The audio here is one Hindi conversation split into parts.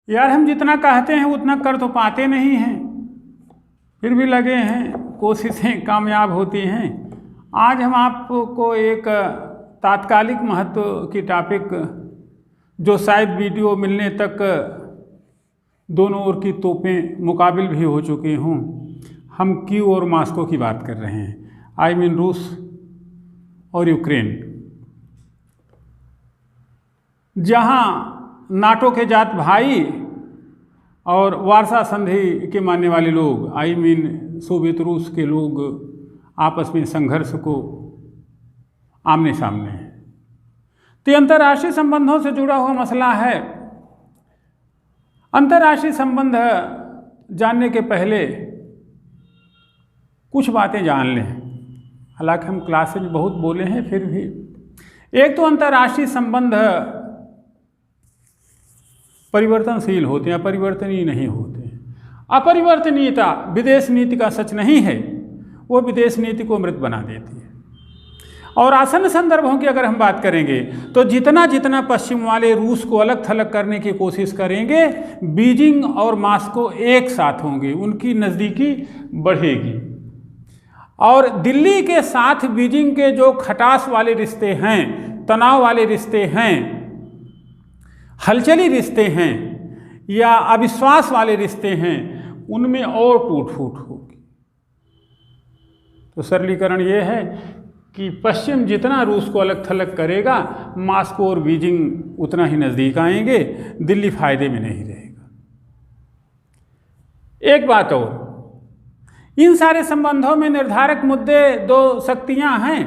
यार हम जितना कहते हैं उतना कर तो पाते नहीं हैं, फिर भी लगे हैं, कोशिशें कामयाब होती हैं। आज हम आपको एक तात्कालिक महत्व की टॉपिक, जो शायद वीडियो मिलने तक दोनों ओर की तोपें मुकाबिल भी हो चुकी हों, हम कीव और मॉस्को की बात कर रहे हैं। आई मीन रूस और यूक्रेन, जहां नाटो के जात भाई और वार्सा संधि के मानने वाले लोग, आई मीन सोवियत रूस के लोग, आपस में संघर्ष को आमने सामने हैं। तो अंतर्राष्ट्रीय संबंधों से जुड़ा हुआ मसला है। अंतर्राष्ट्रीय संबंध जानने के पहले कुछ बातें जान लें। हालांकि हम क्लास में बहुत बोले हैं, फिर भी एक तो अंतर्राष्ट्रीय संबंध परिवर्तनशील होते हैं, अपरिवर्तनीय नहीं होते हैं। अपरिवर्तनीयता विदेश नीति का सच नहीं है, वो विदेश नीति को मृत बना देती है। और आसन्न संदर्भों की अगर हम बात करेंगे तो जितना जितना पश्चिम वाले रूस को अलग थलग करने की कोशिश करेंगे, बीजिंग और मॉस्को एक साथ होंगे, उनकी नज़दीकी बढ़ेगी। और दिल्ली के साथ बीजिंग के जो खटास वाले रिश्ते हैं, तनाव वाले रिश्ते हैं, हलचली रिश्ते हैं या अविश्वास वाले रिश्ते हैं, उनमें और टूट फूट होगी। तो सरलीकरण ये है कि पश्चिम जितना रूस को अलग थलग करेगा, मॉस्को और बीजिंग उतना ही नज़दीक आएंगे, दिल्ली फायदे में नहीं रहेगा। एक बात और, इन सारे संबंधों में निर्धारक मुद्दे दो शक्तियां हैं,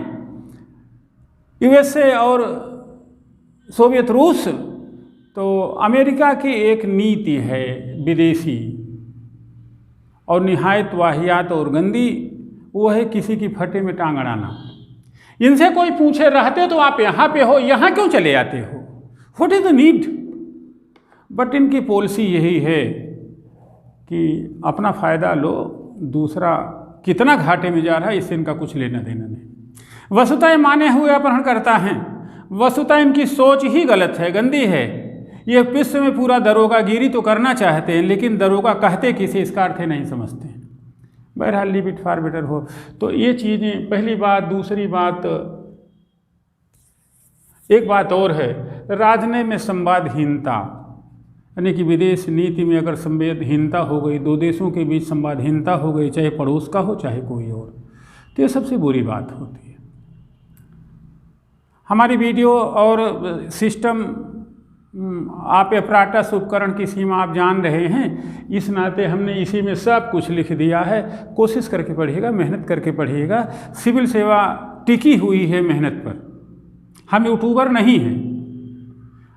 यूएसए और सोवियत रूस। तो अमेरिका की एक नीति है विदेशी और निहायत वाहियात और गंदी, वो है किसी की फटे में टांग अड़ाना। इनसे कोई पूछे रहते तो आप यहाँ पे हो, यहाँ क्यों चले आते हो, what is the need. But इनकी पॉलिसी यही है कि अपना फ़ायदा लो, दूसरा कितना घाटे में जा रहा है इससे इनका कुछ लेना देना नहीं। वस्तुतः माने हुए अपहरण करता है, वस्तुतः इनकी सोच ही गलत है, गंदी है। ये विश्व में पूरा दरोगागिरी तो करना चाहते हैं, लेकिन दरोगा कहते किसी इसका अर्थ नहीं समझते हैं। बहरहाल लीव इट फॉर बेटर हो। तो ये चीज़ें पहली बात। दूसरी बात, एक बात और है, राजनय में संवादहीनता, यानी कि विदेश नीति में अगर संवेदहीनता हो गई, दो देशों के बीच संवादहीनता हो गई, चाहे पड़ोस का हो चाहे कोई और, तो ये सबसे बुरी बात होती है। हमारी वीडियो और सिस्टम, आप अपराटस उपकरण की सीमा आप जान रहे हैं, इस नाते हमने इसी में सब कुछ लिख दिया है। कोशिश करके पढ़िएगा, मेहनत करके पढ़िएगा। सिविल सेवा टिकी हुई है मेहनत पर। हम यूट्यूबर नहीं हैं,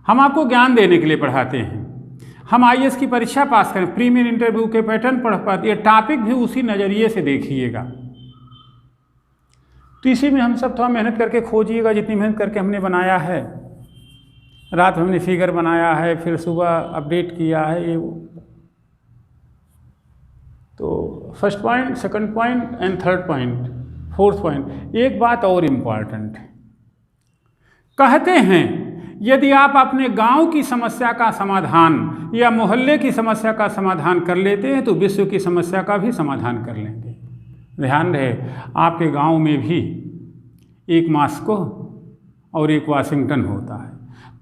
हम आपको ज्ञान देने के लिए पढ़ाते हैं। हम आईएएस की परीक्षा पास करें, प्रीमियर इंटरव्यू के पैटर्न पढ़ पाते, ये टॉपिक भी उसी नज़रिए से देखिएगा। तो इसी में हम सब थोड़ा मेहनत करके खोजिएगा, जितनी मेहनत करके हमने बनाया है। रात हमने फिगर बनाया है, फिर सुबह अपडेट किया है। ये तो first point, second point and third point, fourth point. एक बात और इम्पॉर्टेंट, कहते हैं यदि आप अपने गांव की समस्या का समाधान या मोहल्ले की समस्या का समाधान कर लेते हैं तो विश्व की समस्या का भी समाधान कर लेंगे। ध्यान रहे, आपके गांव में भी एक मॉस्को और एक वाशिंगटन होता है,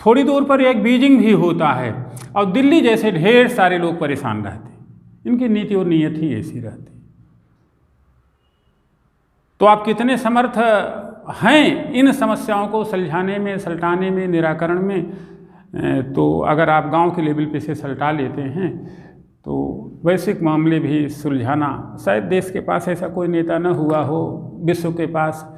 थोड़ी दूर पर एक बीजिंग भी होता है, और दिल्ली जैसे ढेर सारे लोग परेशान रहते हैं। इनकी नीति और नीयत ही ऐसी रहती। तो आप कितने समर्थ हैं इन समस्याओं को सुलझाने में, सलटाने में, निराकरण में। तो अगर आप गांव के लेवल पे से सलटा लेते हैं तो वैश्विक मामले भी सुलझाना, शायद देश के पास ऐसा कोई नेता न हुआ हो विश्व के पास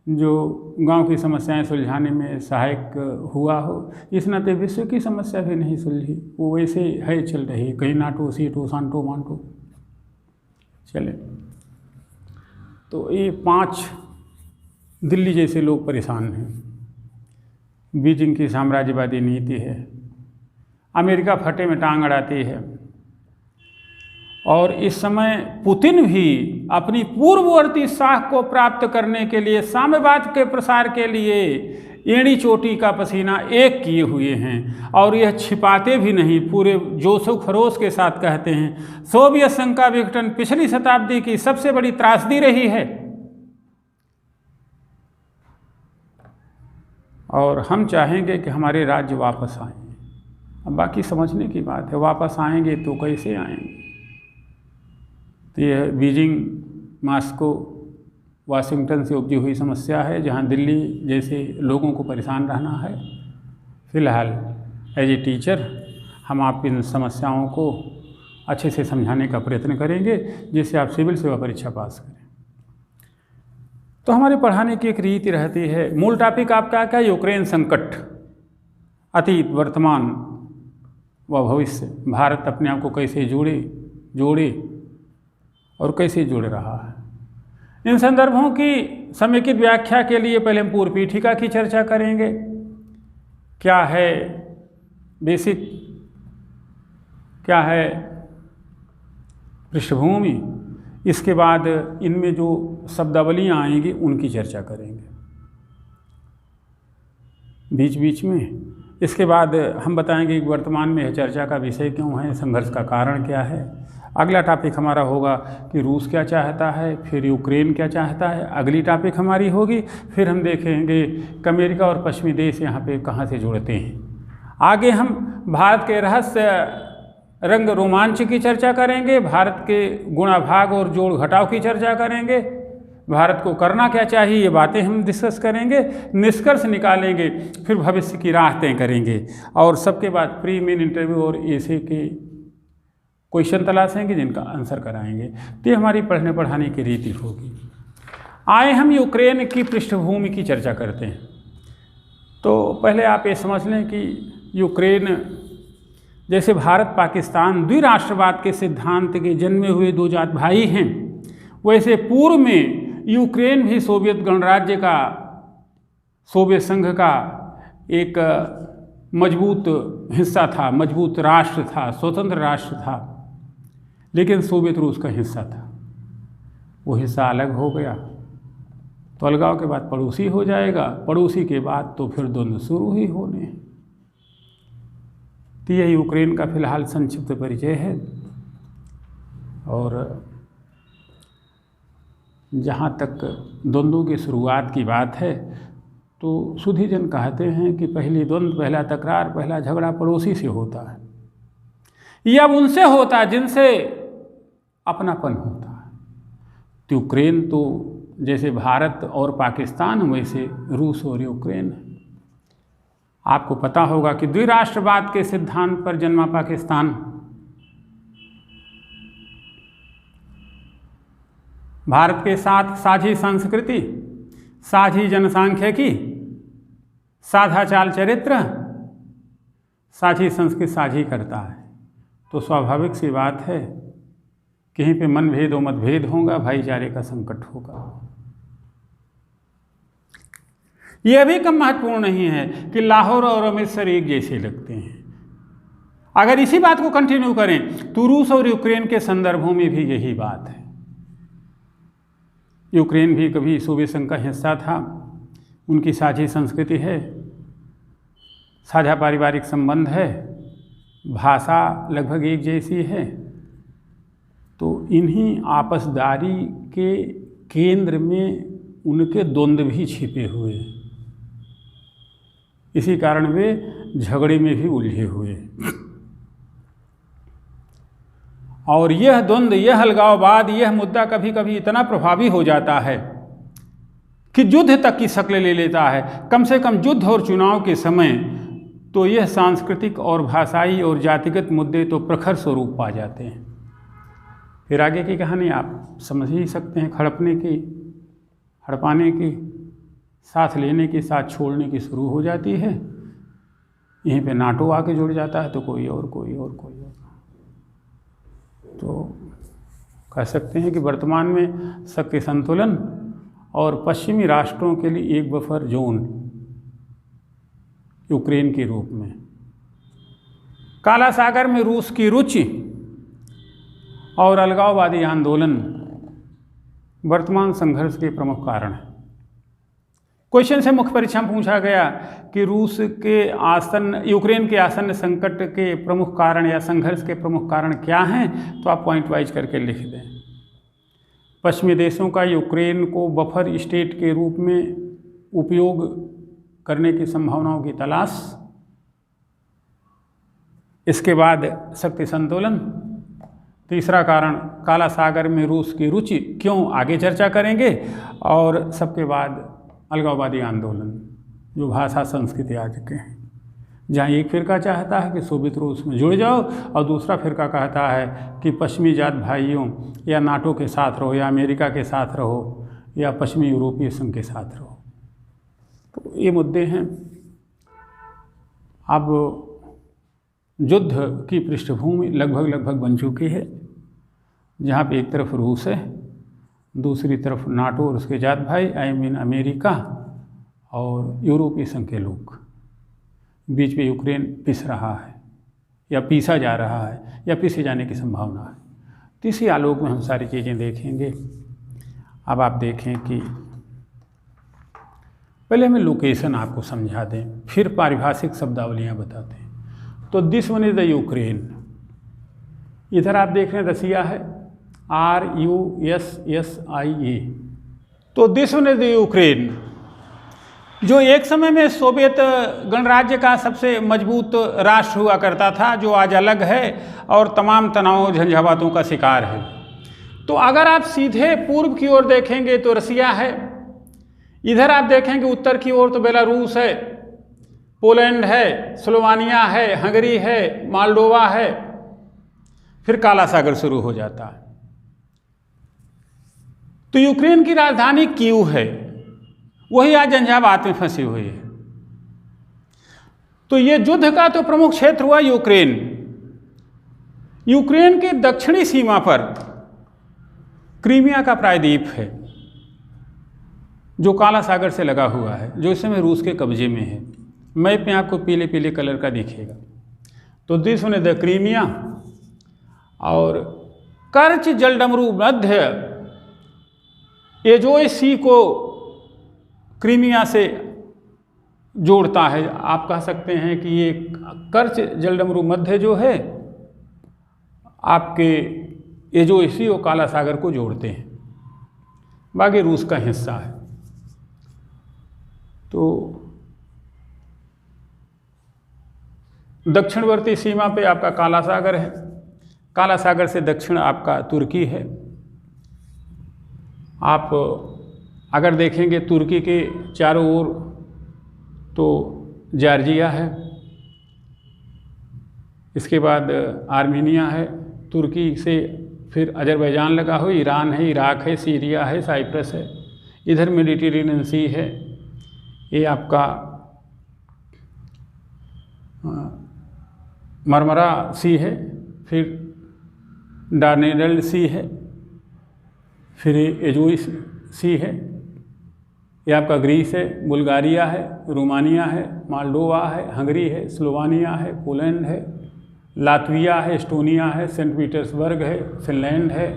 जो गांव की समस्याएं सुलझाने में सहायक हुआ हो। इस नाते विश्व की समस्या भी नहीं सुलझी, वो वैसे है चल रही, कहीं नाटो सीटो सांटो मांटो चले। तो ये 5 दिल्ली जैसे लोग परेशान हैं। बीजिंग की साम्राज्यवादी नीति है, अमेरिका फटे में टांग अड़ाती है, और इस समय पुतिन भी अपनी पूर्ववर्ती शाख को प्राप्त करने के लिए, साम्यवाद के प्रसार के लिए एड़ी चोटी का पसीना एक किए हुए हैं और यह छिपाते भी नहीं, पूरे जोशो खरोश के साथ कहते हैं। सोवियत संघ का विघटन पिछली शताब्दी की सबसे बड़ी त्रासदी रही है और हम चाहेंगे कि हमारे राज्य वापस आएं। अब बाकी समझने की बात है, वापस आएंगे तो कैसे आएंगे। तो यह बीजिंग, मॉस्को, वाशिंगटन से उपजी हुई समस्या है, जहां दिल्ली जैसे लोगों को परेशान रहना है। फ़िलहाल एज ए टीचर हम आपकी इन समस्याओं को अच्छे से समझाने का प्रयत्न करेंगे जिससे आप सिविल सेवा परीक्षा पास करें। तो हमारे पढ़ाने की एक रीति रहती है। मूल टॉपिक आपका क्या? यूक्रेन संकट, अतीत, वर्तमान व भविष्य। भारत अपने आप को कैसे जोड़े और कैसे जुड़ रहा है। इन संदर्भों की समेकित व्याख्या के लिए पहले हम पूर्व पीठिका की चर्चा करेंगे। क्या है बेसिक, क्या है पृष्ठभूमि, इसके बाद इनमें जो शब्दावलियाँ आएंगी उनकी चर्चा करेंगे बीच बीच में। इसके बाद हम बताएंगे कि वर्तमान में चर्चा का विषय क्यों है, संघर्ष का कारण क्या है। अगला टॉपिक हमारा होगा कि रूस क्या चाहता है, फिर यूक्रेन क्या चाहता है। अगली टॉपिक हमारी होगी, फिर हम देखेंगे कि अमेरिका और पश्चिमी देश यहाँ पे कहाँ से जुड़ते हैं। आगे हम भारत के रहस्य, रंग, रोमांच की चर्चा करेंगे, भारत के गुणाभाग और जोड़ घटाव की चर्चा करेंगे, भारत को करना क्या चाहिए, ये बातें हम डिस्कस करेंगे, निष्कर्ष निकालेंगे, फिर भविष्य की राह तय करेंगे और सबके बाद प्री मेन इंटरव्यू और एसे के क्वेश्चन तलाशेंगे जिनका आंसर कराएंगे। तो ये हमारी पढ़ने पढ़ाने की रीति होगी। आए हम यूक्रेन की पृष्ठभूमि की चर्चा करते हैं। तो पहले आप ये समझ लें कि यूक्रेन जैसे भारत पाकिस्तान द्विराष्ट्रवाद के सिद्धांत के जन्मे हुए दो जात भाई हैं, वैसे पूर्व में यूक्रेन भी सोवियत गणराज्य का, सोवियत संघ का एक मजबूत हिस्सा था, मजबूत राष्ट्र था, स्वतंत्र राष्ट्र था, लेकिन सोवियत रूस का हिस्सा था। वो हिस्सा अलग हो गया तो अलगाव के बाद पड़ोसी हो जाएगा, पड़ोसी के बाद तो फिर द्वंद्व शुरू ही होने हैं। तो यह यूक्रेन का फिलहाल संक्षिप्त परिचय है। और जहाँ तक द्वंद्वों की शुरुआत की बात है तो सुधीजन कहते हैं कि पहली द्वंद्व, पहला तकरार, पहला झगड़ा पड़ोसी से होता है। यह अब उनसे होता है जिनसे अपनापन होता है। तो यूक्रेन तो जैसे भारत और पाकिस्तान, वैसे रूस और यूक्रेन है। आपको पता होगा कि द्विराष्ट्रवाद के सिद्धांत पर जन्मा पाकिस्तान भारत के साथ साझी संस्कृति, साझी जनसांख्यिकी, साझा चाल चरित्र, साझी संस्कृति साझी करता है। तो स्वाभाविक सी बात है, कहीं पे मनभेद और मतभेद होगा, भाईचारे का संकट होगा। यह भी कम महत्वपूर्ण नहीं है कि लाहौर और अमृतसर एक जैसे लगते हैं। अगर इसी बात को कंटिन्यू करें तो रूस और यूक्रेन के संदर्भों में भी यही बात है। यूक्रेन भी कभी सोवियत संघ का हिस्सा था, उनकी साझी संस्कृति है, साझा पारिवारिक संबंध है, भाषा लगभग एक जैसी है। तो इन्हीं आपसदारी के केंद्र में उनके द्वंद्व भी छिपे हुए हैं। इसी कारण वे झगड़े में भी उलझे हुए हैं। और यह द्वंद्व, यह अलगाववाद, यह मुद्दा कभी कभी इतना प्रभावी हो जाता है कि युद्ध तक की शक्ल ले लेता है। कम से कम युद्ध और चुनाव के समय तो यह सांस्कृतिक और भाषाई और जातिगत मुद्दे तो प्रखर स्वरूप पा जाते हैं। फिर आगे की कहानी आप समझ ही सकते हैं। हड़पने की, हड़पाने की, साथ लेने की, साथ छोड़ने की शुरू हो जाती है। यहीं पे नाटो आके जुड़ जाता है तो कोई और। तो कह सकते हैं कि वर्तमान में शक्ति संतुलन और पश्चिमी राष्ट्रों के लिए एक बफर जोन यूक्रेन के रूप में, काला सागर में रूस की रुचि और अलगाववादी आंदोलन वर्तमान संघर्ष के प्रमुख कारण हैं। क्वेश्चन से मुख्य परीक्षा में पूछा गया कि यूक्रेन के आसन्न संकट के प्रमुख कारण या संघर्ष के प्रमुख कारण क्या हैं, तो आप पॉइंट वाइज करके लिख दें। पश्चिमी देशों का यूक्रेन को बफर स्टेट के रूप में उपयोग करने की संभावनाओं की तलाश। इसके बाद शक्ति संतुलन। तीसरा कारण काला सागर में रूस की रुचि क्यों, आगे चर्चा करेंगे। और सबके बाद अलगाववादी आंदोलन जो भाषा संस्कृति आज के हैं, जहाँ एक फिरका चाहता है कि सोवियत रूस में जुड़ जाओ और दूसरा फिरका कहता है कि पश्चिमी जात भाइयों या नाटो के साथ रहो या अमेरिका के साथ रहो या पश्चिमी यूरोपीय संघ के साथ रहो। तो ये मुद्दे हैं। अब युद्ध की पृष्ठभूमि लगभग बन चुकी है, जहाँ पे एक तरफ रूस है, दूसरी तरफ नाटो और उसके जात भाई अमेरिका और यूरोपीय संघ के लोग। बीच में यूक्रेन पिस रहा है या पीसा जा रहा है या पिसे जाने की संभावना है। तो इसी आलोक में हम सारी चीज़ें देखेंगे। अब आप देखें कि पहले हमें लोकेशन आपको समझा दें, फिर पारिभाषिक शब्दावलियाँ बताते हैं। तो this one is the Ukraine. इधर आप देख रहे हैं रसिया है, RUSSIA। तो this one is the Ukraine, जो एक समय में सोवियत गणराज्य का सबसे मजबूत राष्ट्र हुआ करता था, जो आज अलग है और तमाम तनाव झंझावातों का शिकार है। तो अगर आप सीधे पूर्व की ओर देखेंगे तो रसिया है, इधर आप देखेंगे उत्तर की ओर तो बेलारूस है, पोलैंड है, स्लोवानिया है, हंगरी है, मालडोवा है, फिर काला सागर शुरू हो जाता है। तो यूक्रेन की राजधानी कीव है, वही आज झंझावात में फंसी हुई है। तो ये युद्ध का तो प्रमुख क्षेत्र हुआ यूक्रेन। यूक्रेन की दक्षिणी सीमा पर क्रीमिया का प्रायद्वीप है, जो काला सागर से लगा हुआ है, जो इस समय रूस के कब्जे में है। मैप में आपको पीले पीले कलर का दिखेगा। तो this one is the Crimea. और कर्च जलडमरू मध्य एजोय सी को क्रीमिया से जोड़ता है। आप कह सकते हैं कि ये कर्च जलडमरू मध्य जो है आपके एजोय सी और काला सागर को जोड़ते हैं, बाकी रूस का हिस्सा है। तो दक्षिणवर्ती सीमा पे आपका काला सागर है, काला सागर से दक्षिण आपका तुर्की है। आप अगर देखेंगे तुर्की के चारों ओर तो जॉर्जिया है, इसके बाद आर्मीनिया है, तुर्की से फिर अजरबैजान लगा हो, ईरान है, इराक है, सीरिया है, साइप्रस है, इधर मेडिटेरेनियन सी है, ये आपका मरमरा सी है, फिर डार्डेनेल सी है, फिर एजोय सी है, ये आपका ग्रीस है, बुल्गारिया है, रोमानिया है, मालडोवा है, हंगरी है, स्लोवानिया है, पोलैंड है, लातविया है, एस्टोनिया है, सेंट पीटर्सबर्ग है, फिनलैंड है,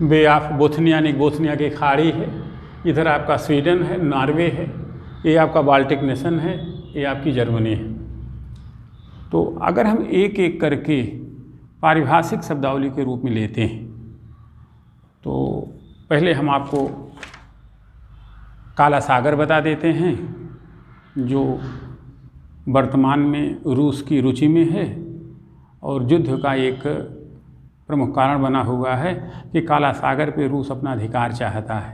बे ऑफ बोथनिया यानी बोथनिया की खाड़ी है, इधर आपका स्वीडन है, नॉर्वे है, ये आपका बाल्टिक नेशन है, ये आपकी जर्मनी है। तो अगर हम एक एक करके पारिभाषिक शब्दावली के रूप में लेते हैं, तो पहले हम आपको काला सागर बता देते हैं, जो वर्तमान में रूस की रुचि में है और युद्ध का एक प्रमुख कारण बना हुआ है कि काला सागर पे रूस अपना अधिकार चाहता है,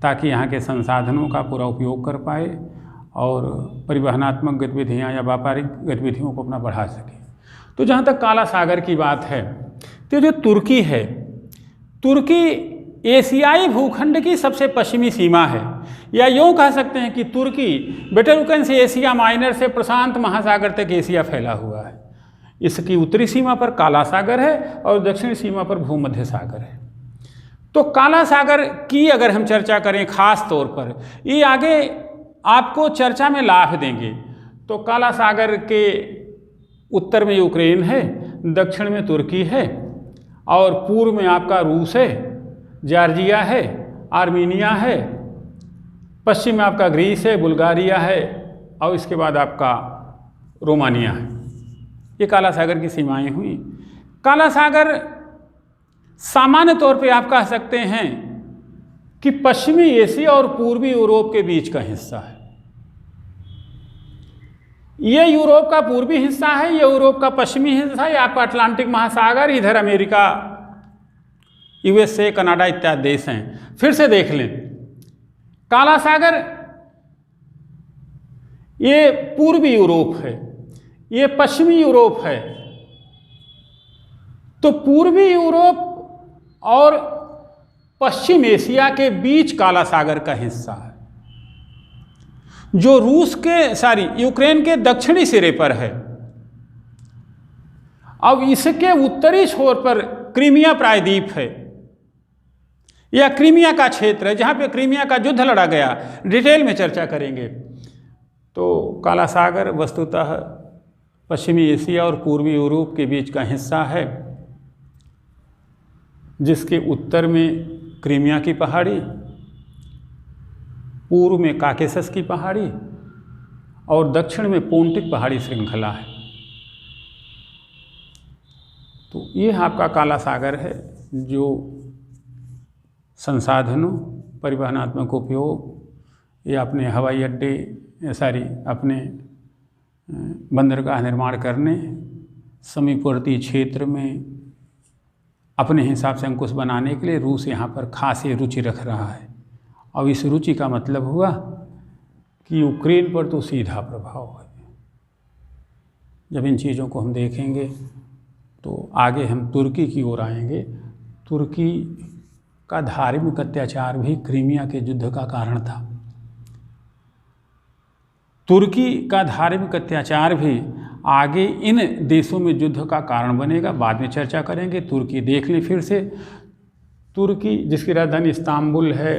ताकि यहाँ के संसाधनों का पूरा उपयोग कर पाए और परिवहनात्मक गतिविधियाँ या व्यापारिक गतिविधियों को अपना बढ़ा सके। तो जहाँ तक काला सागर की बात है, तो जो तुर्की है, तुर्की एशियाई भूखंड की सबसे पश्चिमी सीमा है, या यूँ कह सकते हैं कि तुर्की बेटलुकन से एशिया माइनर से प्रशांत महासागर तक एशिया फैला हुआ है। इसकी उत्तरी सीमा पर काला सागर है और दक्षिणी सीमा पर भूमध्य सागर है। तो काला सागर की अगर हम चर्चा करें खास तौर पर, ये आगे आपको चर्चा में लाभ देंगे। तो काला सागर के उत्तर में यूक्रेन है, दक्षिण में तुर्की है, और पूर्व में आपका रूस है, जॉर्जिया है, आर्मीनिया है, पश्चिम में आपका ग्रीस है, बुल्गारिया है, और इसके बाद आपका रोमानिया है। ये काला सागर की सीमाएं हुई। काला सागर सामान्य तौर पे आप कह सकते हैं कि पश्चिमी एशिया और पूर्वी यूरोप के बीच का हिस्सा है। ये यूरोप का पूर्वी हिस्सा है, ये यूरोप का पश्चिमी हिस्सा है, आपका अटलांटिक महासागर, इधर अमेरिका, यूएसए, कनाडा इत्यादि देश हैं। फिर से देख लें, काला सागर ये पूर्वी यूरोप है, ये पश्चिमी यूरोप है। तो पूर्वी यूरोप और पश्चिम एशिया के बीच काला सागर का हिस्सा है, जो यूक्रेन के दक्षिणी सिरे पर है। अब इसके उत्तरी छोर पर क्रीमिया प्रायद्वीप है, या क्रीमिया का क्षेत्र है, जहां पे क्रीमिया का युद्ध लड़ा गया। डिटेल में चर्चा करेंगे। तो काला सागर वस्तुतः पश्चिमी एशिया और पूर्वी यूरोप के बीच का हिस्सा है, जिसके उत्तर में क्रीमिया की पहाड़ी, पूर्व में काकेसस की पहाड़ी, और दक्षिण में पोंटिक पहाड़ी श्रृंखला है। तो ये आपका काला सागर है, जो संसाधनों, परिवहनात्मक उपयोग या अपने हवाई अड्डे, अपने बंदरगाह निर्माण करने, समीपवर्ती क्षेत्र में अपने हिसाब से अंकुश बनाने के लिए रूस यहाँ पर खासी रुचि रख रहा है। और इस रुचि का मतलब हुआ कि यूक्रेन पर तो सीधा प्रभाव है। जब इन चीज़ों को हम देखेंगे तो आगे हम तुर्की की ओर आएंगे। तुर्की का धार्मिक अत्याचार भी क्रीमिया के युद्ध का कारण था। तुर्की का धार्मिक अत्याचार भी आगे इन देशों में युद्ध का कारण बनेगा, बाद में चर्चा करेंगे। तुर्की देख लें फिर से। तुर्की जिसकी राजधानी इस्तांबुल है,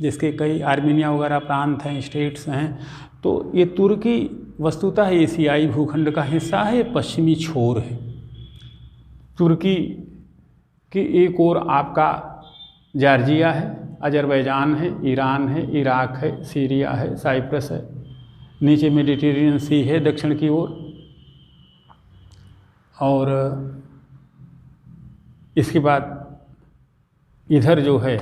जिसके कई आर्मीनिया वगैरह प्रांत हैं, स्टेट्स हैं, तो ये तुर्की वस्तुतः एशियाई भूखंड का हिस्सा है, ये पश्चिमी छोर है। तुर्की की एक ओर आपका जॉर्जिया है, अजरबैजान है, ईरान है, इराक है, सीरिया है, साइप्रस है, नीचे मेडिटेरियन सी है दक्षिण की ओर, और इसके बाद इधर जो है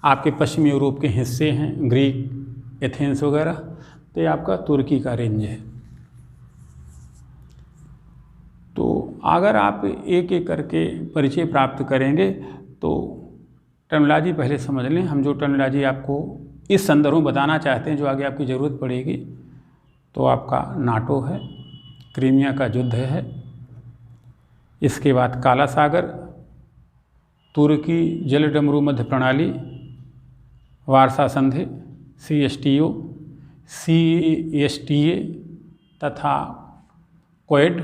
आपके पश्चिमी यूरोप के हिस्से हैं, ग्रीक, एथेंस वगैरह। तो ये आपका तुर्की का रेंज है। तो अगर आप एक एक करके परिचय प्राप्त करेंगे तो टर्मिनोलॉजी पहले समझ लें। हम जो टर्मिनोलॉजी आपको इस संदर्भ में बताना चाहते हैं, जो आगे आपकी ज़रूरत पड़ेगी, तो आपका नाटो है, क्रीमिया का युद्ध है, इसके बाद काला सागर, तुर्की जलडमरू मध्य प्रणाली, वारसा संधि, CSTO, CSTA तथा क्वेड,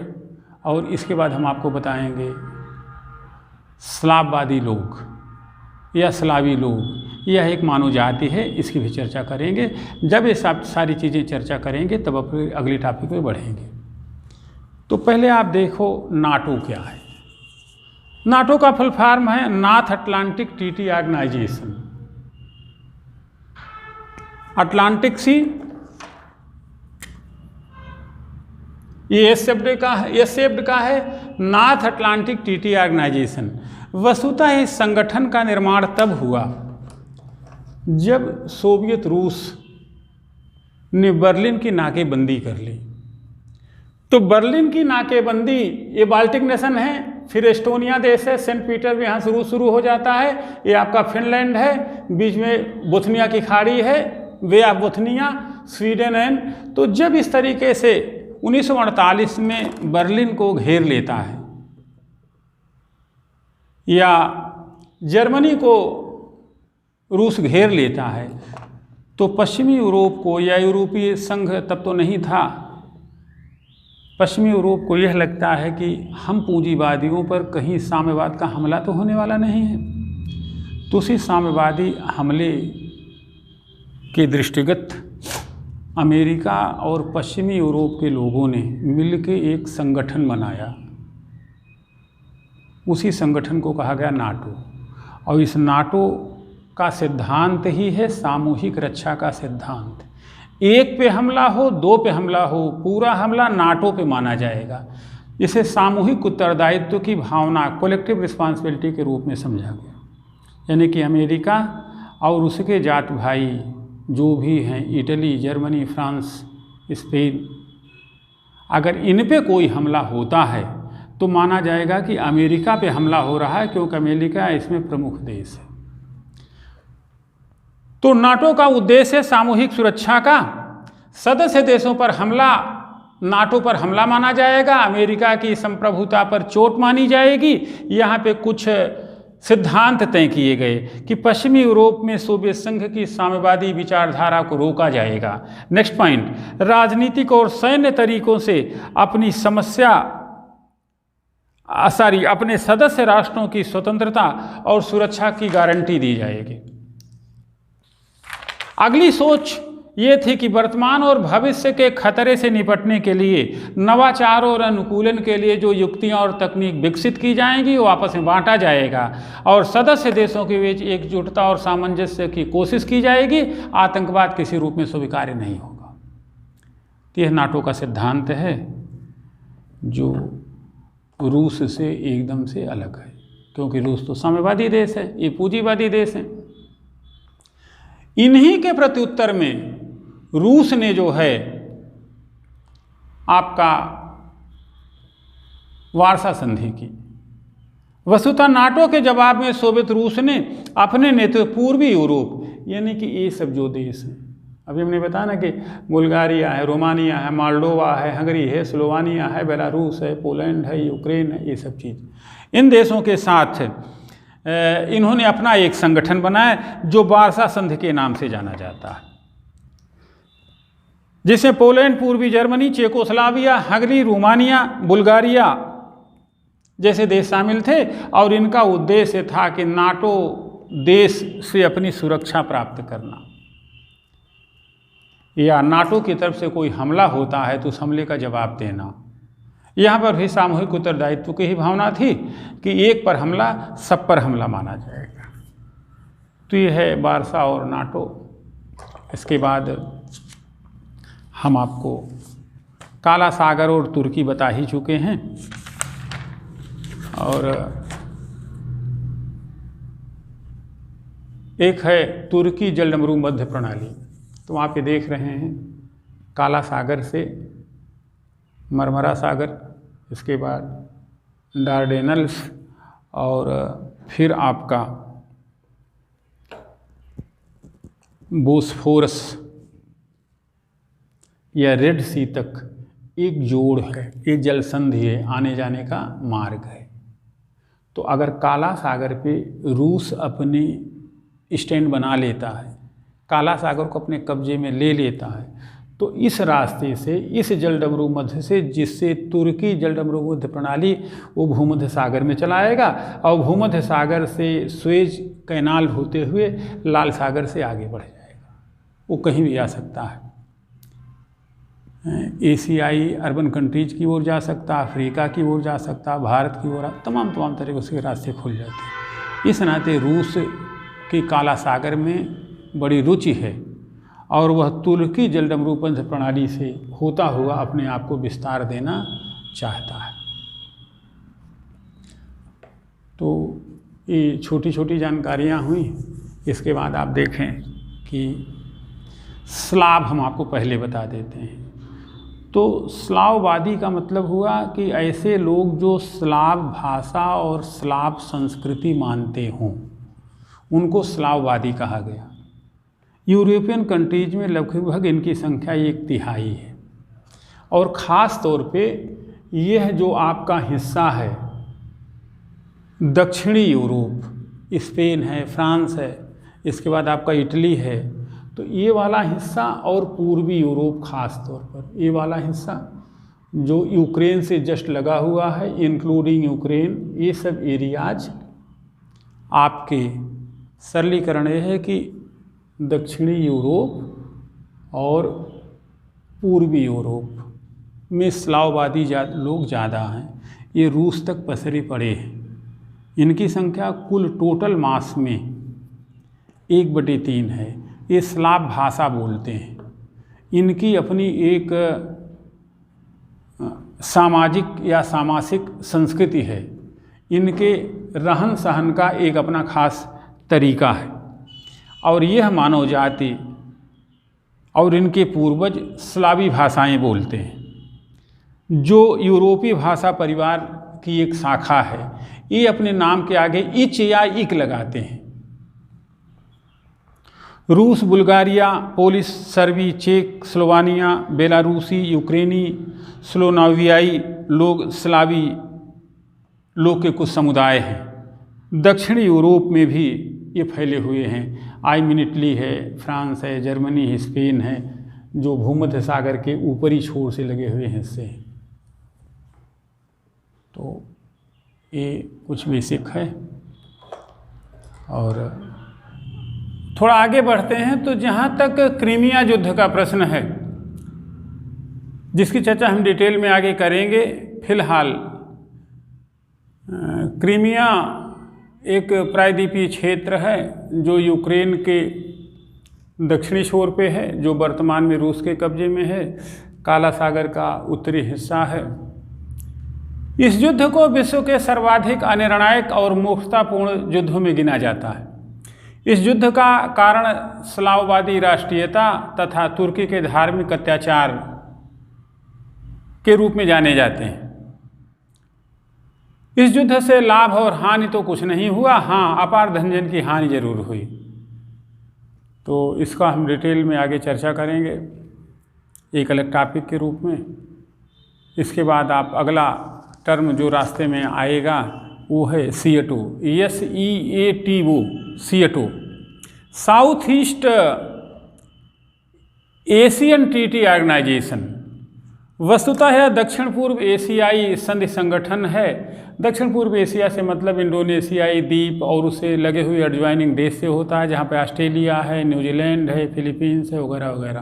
और इसके बाद हम आपको बताएंगे स्लाववादी लोग या स्लावी लोग। यह एक मानव जाति है, इसकी भी चर्चा करेंगे। जब ये सब सारी चीज़ें चर्चा करेंगे तब अगली टॉपिक पे बढ़ेंगे। तो पहले आप देखो नाटो क्या है। नाटो का फुल फॉर्म है North Atlantic Treaty Organization. Atlantic sea ये एस शब्द का है नॉर्थ अटलांटिक ट्रीटी ऑर्गेनाइजेशन। वस्तुतः इस संगठन का निर्माण तब हुआ जब सोवियत रूस ने बर्लिन की नाकेबंदी कर ली। तो बर्लिन की नाकेबंदी, ये बाल्टिक नेशन है, फिर एस्टोनिया देश है, सेंट पीटर में यहाँ शुरू हो जाता है, ये आपका फिनलैंड है, बीच में बोथनिया की खाड़ी है, वे ऑफ बोथनिया, स्वीडन है। तो जब इस तरीके से 1948 में बर्लिन को घेर लेता है या जर्मनी को रूस घेर लेता है, तो पश्चिमी यूरोप को, या यूरोपीय संघ तब तो नहीं था, पश्चिमी यूरोप को यह लगता है कि हम पूंजीवादियों पर कहीं साम्यवाद का हमला तो होने वाला नहीं है। तो उसी साम्यवादी हमले के दृष्टिगत अमेरिका और पश्चिमी यूरोप के लोगों ने मिलकर एक संगठन बनाया। उसी संगठन को कहा गया नाटो। और इस नाटो का सिद्धांत ही है सामूहिक रक्षा का सिद्धांत। एक पे हमला हो, दो पे हमला हो, पूरा हमला नाटो पे माना जाएगा। इसे सामूहिक उत्तरदायित्व की भावना, कलेक्टिव रिस्पॉन्सिबिलिटी के रूप में समझा गया। यानी कि अमेरिका और उसके जात भाई जो भी हैं, इटली, जर्मनी, फ्रांस, स्पेन, अगर इन पे कोई हमला होता है तो माना जाएगा कि अमेरिका पे हमला हो रहा है, क्योंकि अमेरिका इसमें प्रमुख देश है। तो नाटो का उद्देश्य है सामूहिक सुरक्षा का। सदस्य देशों पर हमला नाटो पर हमला माना जाएगा, अमेरिका की संप्रभुता पर चोट मानी जाएगी। यहाँ पे कुछ सिद्धांत तय किए गए कि पश्चिमी यूरोप में सोवियत संघ की साम्यवादी विचारधारा को रोका जाएगा। नेक्स्ट पॉइंट, राजनीतिक और सैन्य तरीकों से अपनी अपने सदस्य राष्ट्रों की स्वतंत्रता और सुरक्षा की गारंटी दी जाएगी। अगली सोच ये थी कि वर्तमान और भविष्य के खतरे से निपटने के लिए नवाचार और अनुकूलन के लिए जो युक्तियां और तकनीक विकसित की जाएंगी वो आपस में बांटा जाएगा और सदस्य देशों के बीच एकजुटता और सामंजस्य की कोशिश की जाएगी। आतंकवाद किसी रूप में स्वीकार्य नहीं होगा। यह नाटो का सिद्धांत है जो रूस से एकदम से अलग है, क्योंकि रूस तो साम्यवादी देश है, ये पूंजीवादी देश है। इन्हीं के प्रत्युत्तर में रूस ने जो है आपका वार्सा संधि की। वस्तुतः नाटो के जवाब में सोवियत रूस ने अपने नेतृत्व पूर्वी यूरोप, यानी कि ये सब जो देश हैं, अभी हमने बताया ना कि बुल्गारिया है, रोमानिया है, मोल्डोवा है, हंगरी है, स्लोवानिया है, बेलारूस है, पोलैंड है, यूक्रेन है, ये सब चीज़, इन देशों के साथ इन्होंने अपना एक संगठन बनाया जो वार्सा संधि के नाम से जाना जाता है, जिसमें पोलैंड, पूर्वी Germany, Czechoslovakia, Hungary, Romania, Bulgaria जैसे देश शामिल थे। और इनका उद्देश्य था कि नाटो देश से अपनी सुरक्षा प्राप्त करना, या नाटो की तरफ से कोई हमला होता है तो उस हमले का जवाब देना। यहाँ पर भी सामूहिक उत्तरदायित्व की ही भावना थी कि एक पर हमला सब पर हमला माना जाएगा। तो ये है वार्सा और नाटो। इसके बाद हम आपको काला सागर और तुर्की बता ही चुके हैं, और एक है तुर्की जलडमरू मध्य प्रणाली। तो वहाँ पे देख रहे हैं काला सागर से मरमरा सागर, इसके बाद डार्डेनल्स, और फिर आपका बोस्फोरस या रेड सी तक एक जोड़ है, एक जल संधि है, आने जाने का मार्ग है। तो अगर काला सागर पे रूस अपने स्टैंड बना लेता है, काला सागर को अपने कब्जे में ले लेता है, तो इस रास्ते से, इस जलडमरू मध्य से, जिससे तुर्की जलडमरू मध्य प्रणाली वो भूमध्य सागर में चला आएगा, और भूमध्य सागर से स्वेज कैनाल होते हुए लाल सागर से आगे बढ़ जाएगा। वो कहीं भी आ सकता है, एशियाई अर्बन कंट्रीज की ओर जा सकता, अफ्रीका की ओर जा सकता, भारत की ओर, तमाम तरह के उसके रास्ते खुल जाते हैं। इस नाते रूस की काला सागर में बड़ी रुचि है और वह तुर्की जलडमरू मध्य प्रणाली से होता हुआ अपने आप को विस्तार देना चाहता है। तो ये छोटी छोटी जानकारियाँ हुई। इसके बाद आप देखें कि स्लाव हम आपको पहले बता देते हैं। तो स्लाववादी का मतलब हुआ कि ऐसे लोग जो स्लाव भाषा और स्लाव संस्कृति मानते हों, उनको स्लाववादी कहा गया। यूरोपियन कंट्रीज में लगभग इनकी संख्या 1/3 है, और ख़ास तौर पे यह जो आपका हिस्सा है दक्षिणी यूरोप, स्पेन है, फ्रांस है, इसके बाद आपका इटली है, तो ये वाला हिस्सा और पूर्वी यूरोप ख़ास तौर पर ये वाला हिस्सा जो यूक्रेन से जस्ट लगा हुआ है, इंक्लूडिंग यूक्रेन, ये सब एरियाज आपके सरलीकरण ये है कि दक्षिणी यूरोप और पूर्वी यूरोप में स्लाववादी लोग ज़्यादा हैं। ये रूस तक पसरे पड़े हैं। इनकी संख्या कुल टोटल मास में 1/3 है। ये स्लाव भाषा बोलते हैं। इनकी अपनी एक सामाजिक या सामासिक संस्कृति है। इनके रहन सहन का एक अपना खास तरीका है और यह मानव जाति और इनके पूर्वज स्लावी भाषाएं बोलते हैं, जो यूरोपीय भाषा परिवार की एक शाखा है। ये अपने नाम के आगे इच या इक लगाते हैं। रूस, बुल्गारिया, पोलिश, सर्बी, चेक, स्लोवानिया, बेलारूसी, यूक्रेनी, स्लोनावियाई लोग स्लावी लोग के कुछ समुदाय हैं। दक्षिणी यूरोप में भी ये फैले हुए हैं। आइमिनिटली है, फ्रांस है, जर्मनी है, स्पेन है, जो भूमध्य सागर के ऊपरी छोर से लगे हुए हिस्से हैं। तो ये कुछ बेसिक है। और थोड़ा आगे बढ़ते हैं तो जहाँ तक क्रीमिया युद्ध का प्रश्न है, जिसकी चर्चा हम डिटेल में आगे करेंगे, फिलहाल क्रीमिया एक प्रायद्वीपीय क्षेत्र है जो यूक्रेन के दक्षिणी छोर पे है, जो वर्तमान में रूस के कब्जे में है। काला सागर का उत्तरी हिस्सा है। इस युद्ध को विश्व के सर्वाधिक अनिर्णायक और मूर्खतापूर्ण युद्धों में गिना जाता है। इस युद्ध का कारण स्लाववादी राष्ट्रीयता तथा तुर्की के धार्मिक अत्याचार के रूप में जाने जाते हैं। इस युद्ध से लाभ और हानि तो कुछ नहीं हुआ, हाँ अपार धनजन की हानि जरूर हुई। तो इसका हम डिटेल में आगे चर्चा करेंगे एक अलग टॉपिक के रूप में। इसके बाद आप अगला टर्म जो रास्ते में आएगा वो है SEATO, SEATO, SEATO, South East Asian Treaty Organization. वस्तुतः यह दक्षिण पूर्व एशियाई संधि संगठन है। दक्षिण पूर्व एशिया से मतलब इंडोनेशियाई द्वीप और उससे लगे हुए एडजॉइनिंग देश से होता है, जहाँ पे ऑस्ट्रेलिया है, न्यूजीलैंड है, फिलीपींस है वगैरह वगैरह।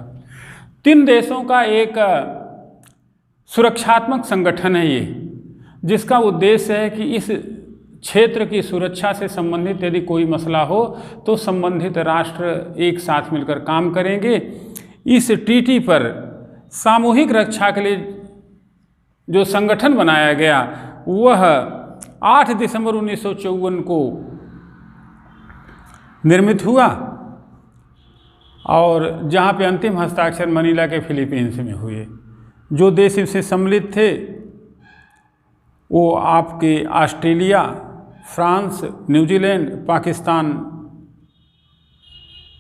3 देशों का एक सुरक्षात्मक संगठन है ये, जिसका उद्देश्य है कि इस क्षेत्र की सुरक्षा से संबंधित यदि कोई मसला हो तो संबंधित राष्ट्र एक साथ मिलकर काम करेंगे। इस ट्रीटी पर सामूहिक रक्षा के लिए जो संगठन बनाया गया वह 8 दिसंबर 1954 को निर्मित हुआ और जहाँ पे अंतिम हस्ताक्षर मनीला के फिलीपींस में हुए। जो देश इससे सम्मिलित थे वो आपके ऑस्ट्रेलिया, फ्रांस, न्यूजीलैंड, पाकिस्तान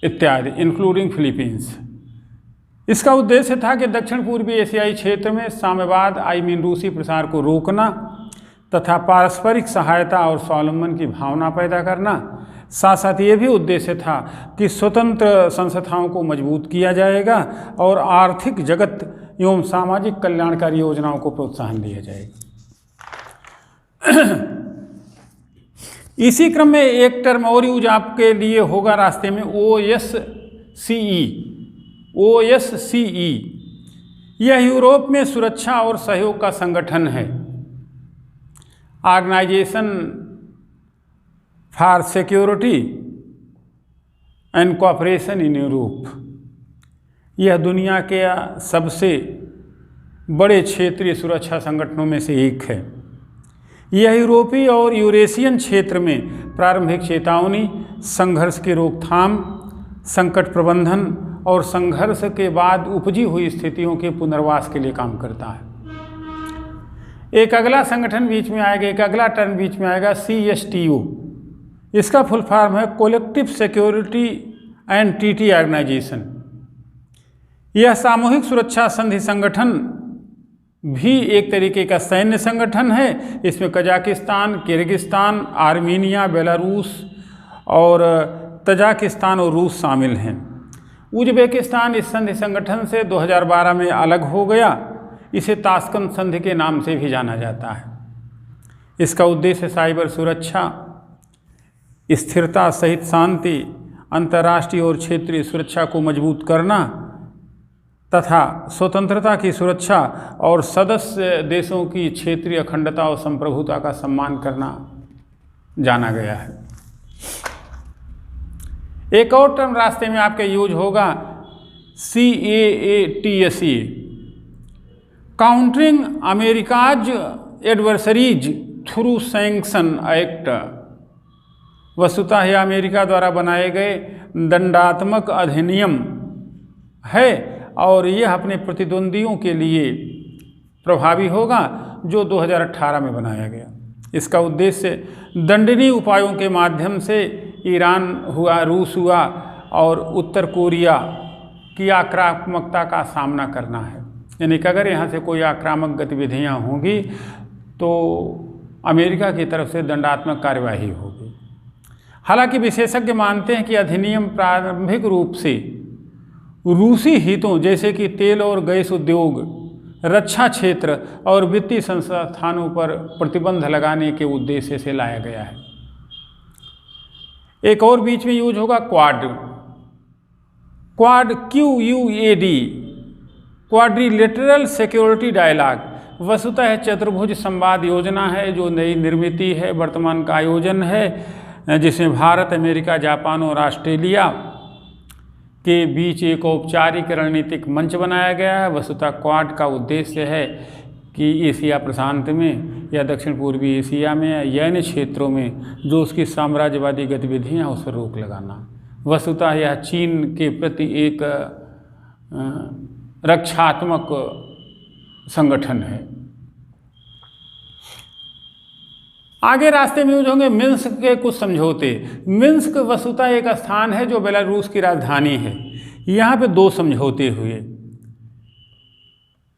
इत्यादि, इंक्लूडिंग फिलीपींस। इसका उद्देश्य था कि दक्षिण पूर्वी एशियाई क्षेत्र में साम्यवाद रूसी प्रसार को रोकना तथा पारस्परिक सहायता और स्वावलंबन की भावना पैदा करना। साथ साथ ये भी उद्देश्य था कि स्वतंत्र संस्थाओं को मजबूत किया जाएगा और आर्थिक जगत एवं सामाजिक कल्याणकारी योजनाओं को प्रोत्साहन दिया जाएगा। इसी क्रम में एक टर्म और यूज आपके लिए होगा रास्ते में, OSCE। यह यूरोप में सुरक्षा और सहयोग का संगठन है। Organization for Security and Cooperation in Europe. यह दुनिया के सबसे बड़े क्षेत्रीय सुरक्षा संगठनों में से एक है। यह यूरोपीय और यूरेशियन क्षेत्र में प्रारंभिक चेतावनी, संघर्ष की रोकथाम, संकट प्रबंधन और संघर्ष के बाद उपजी हुई स्थितियों के पुनर्वास के लिए काम करता है। एक अगला संगठन बीच में आएगा, एक अगला टर्म बीच में आएगा, CSTO। इसका फुल फॉर्म है Collective Security and Treaty Organization. यह सामूहिक सुरक्षा संधि संगठन भी एक तरीके का सैन्य संगठन है। इसमें कजाकिस्तान, किर्गिस्तान, आर्मीनिया, बेलारूस और तजाकिस्तान और रूस शामिल हैं। उज़्बेकिस्तान इस संधि संगठन से 2012 में अलग हो गया। इसे ताशकंद संधि के नाम से भी जाना जाता है। इसका उद्देश्य साइबर सुरक्षा, स्थिरता सहित शांति, अंतर्राष्ट्रीय और क्षेत्रीय सुरक्षा को मजबूत करना तथा स्वतंत्रता की सुरक्षा और सदस्य देशों की क्षेत्रीय अखंडता और संप्रभुता का सम्मान करना जाना गया है। एक और टर्म रास्ते में आपके यूज होगा CAATSE, Countering America's Adversaries Through Sanction Act. वस्तुतः यह अमेरिका द्वारा बनाए गए दंडात्मक अधिनियम है और यह अपने प्रतिद्वंदियों के लिए प्रभावी होगा, जो 2018 में बनाया गया। इसका उद्देश्य दंडनीय उपायों के माध्यम से ईरान हुआ, रूस हुआ और उत्तर कोरिया की आक्रामकता का सामना करना है। यानी कि अगर यहाँ से कोई आक्रामक गतिविधियाँ होंगी तो अमेरिका की तरफ से दंडात्मक कार्यवाही होगी। हालांकि विशेषज्ञ मानते हैं कि अधिनियम प्रारंभिक रूप से रूसी हितों जैसे कि तेल और गैस उद्योग, रक्षा क्षेत्र और वित्तीय संस्थानों पर प्रतिबंध लगाने के उद्देश्य से लाया गया है। एक और बीच में यूज होगा Quad, QUAD, Quadrilateral Security Dialogue. वस्तुतः चतुर्भुज संवाद योजना है जो नई निर्मित है, वर्तमान का आयोजन है, जिसमें भारत, अमेरिका, जापान और ऑस्ट्रेलिया के बीच एक औपचारिक रणनीतिक मंच बनाया गया है। वस्तुतः क्वाड का उद्देश्य है कि एशिया प्रशांत में या दक्षिण पूर्वी एशिया में या अन्य क्षेत्रों में जो उसकी साम्राज्यवादी गतिविधियां हैं उस पर रोक लगाना। वस्तुतः यह चीन के प्रति एक रक्षात्मक संगठन है। आगे रास्ते में यूज होंगे मिन्स्क के कुछ समझौते। मिन्स्क वस्तुतः एक स्थान है जो बेलारूस की राजधानी है। यहाँ पे 2 समझौते हुए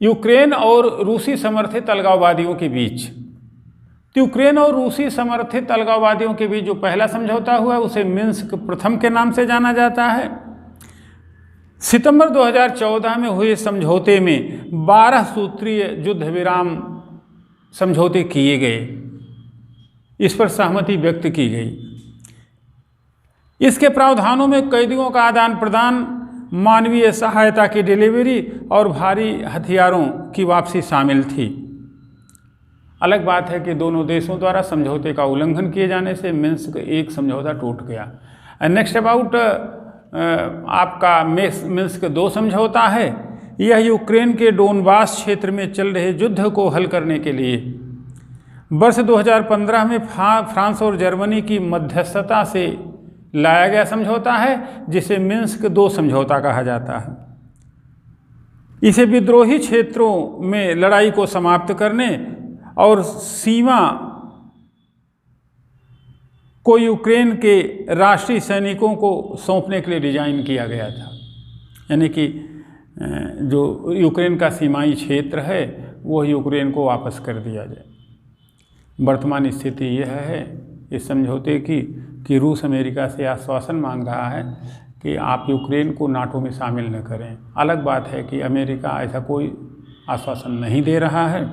यूक्रेन और रूसी समर्थित अलगाववादियों के बीच। तो यूक्रेन और रूसी समर्थित अलगाववादियों के बीच जो पहला समझौता हुआ उसे मिन्स्क प्रथम के नाम से जाना जाता है। सितंबर 2014 में हुए समझौते में 12 सूत्रीय युद्ध विराम समझौते किए गए, इस पर सहमति व्यक्त की गई। इसके प्रावधानों में कैदियों का आदान प्रदान, मानवीय सहायता की डिलीवरी और भारी हथियारों की वापसी शामिल थी। अलग बात है कि दोनों देशों द्वारा समझौते का उल्लंघन किए जाने से मिन्स्क एक समझौता टूट गया। नेक्स्ट अबाउट आपका मिन्स्क 2 समझौता है। यह यूक्रेन के डोनबास क्षेत्र में चल रहे युद्ध को हल करने के लिए वर्ष 2015 में फ्रांस और जर्मनी की मध्यस्थता से लाया गया समझौता है, जिसे मिन्स्क 2 समझौता कहा जाता है। इसे विद्रोही क्षेत्रों में लड़ाई को समाप्त करने और सीमा को यूक्रेन के राष्ट्रीय सैनिकों को सौंपने के लिए डिजाइन किया गया था। यानी कि जो यूक्रेन का सीमाई क्षेत्र है वो यूक्रेन को वापस कर दिया जाए। वर्तमान स्थिति यह है इस समझौते की कि रूस अमेरिका से आश्वासन मांग रहा है कि आप यूक्रेन को नाटो में शामिल न करें। अलग बात है कि अमेरिका ऐसा कोई आश्वासन नहीं दे रहा है,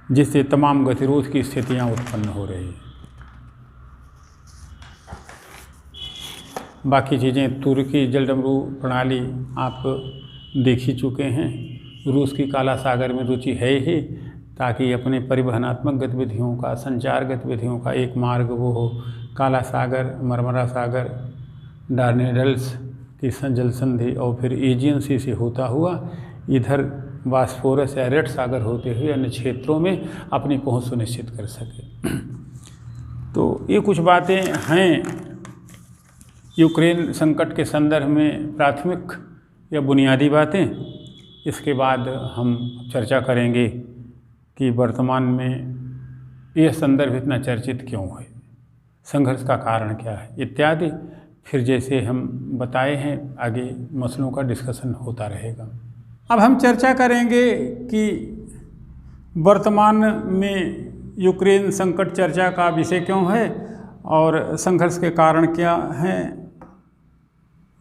जिससे तमाम गतिरोध की स्थितियां उत्पन्न हो रही हैं। बाकी चीज़ें, तुर्की जलडमरू प्रणाली आप देख ही चुके हैं। रूस की काला सागर में रुचि है ही, ताकि अपने परिवहनात्मक गतिविधियों का, संचार गतिविधियों का एक मार्ग वो हो। काला सागर, मरमरा सागर, डार्डेनेल्स की जल संधि और फिर एजियन सी से होता हुआ इधर बास्फोरस या रेड सागर होते हुए अन्य क्षेत्रों में अपनी पहुंच सुनिश्चित कर सके। तो ये कुछ बातें हैं यूक्रेन संकट के संदर्भ में प्राथमिक या बुनियादी बातें। इसके बाद हम चर्चा करेंगे कि वर्तमान में यह संदर्भ इतना चर्चित क्यों है, संघर्ष का कारण क्या है इत्यादि। फिर जैसे हम बताए हैं आगे मसलों का डिस्कशन होता रहेगा। अब हम चर्चा करेंगे कि वर्तमान में यूक्रेन संकट चर्चा का विषय क्यों है और संघर्ष के कारण क्या हैं,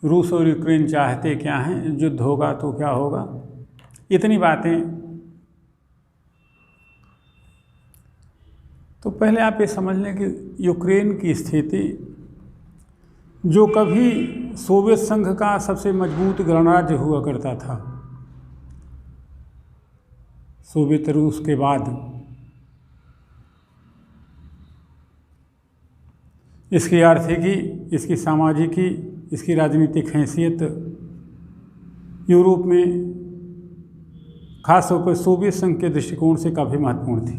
रूस और यूक्रेन चाहते क्या हैं, युद्ध होगा तो क्या होगा, इतनी बातें। तो पहले आप ये समझ लें कि यूक्रेन की स्थिति, जो कभी सोवियत संघ का सबसे मजबूत गणराज्य हुआ करता था, सोवियत रूस के बाद इसकी आर्थिकी, इसकी सामाजिकी, इसकी राजनीतिक हैसियत यूरोप में खासतौर पर सोवियत संघ के दृष्टिकोण से काफ़ी महत्वपूर्ण थी।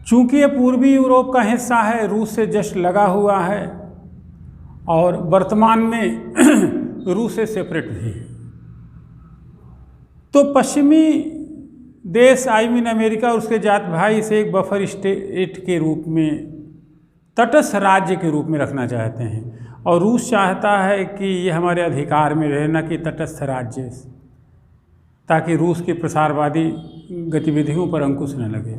चूँकि ये पूर्वी यूरोप का हिस्सा है, रूस से जस्ट लगा हुआ है और वर्तमान में रूस से सेपरेट भी है, तो पश्चिमी देश अमेरिका और उसके जात भाई से एक बफर स्टेट के रूप में, तटस्थ राज्य के रूप में रखना चाहते हैं। और रूस चाहता है कि ये हमारे अधिकार में रहे, न कि तटस्थ राज्य, ताकि रूस की प्रसारवादी गतिविधियों पर अंकुश न लगे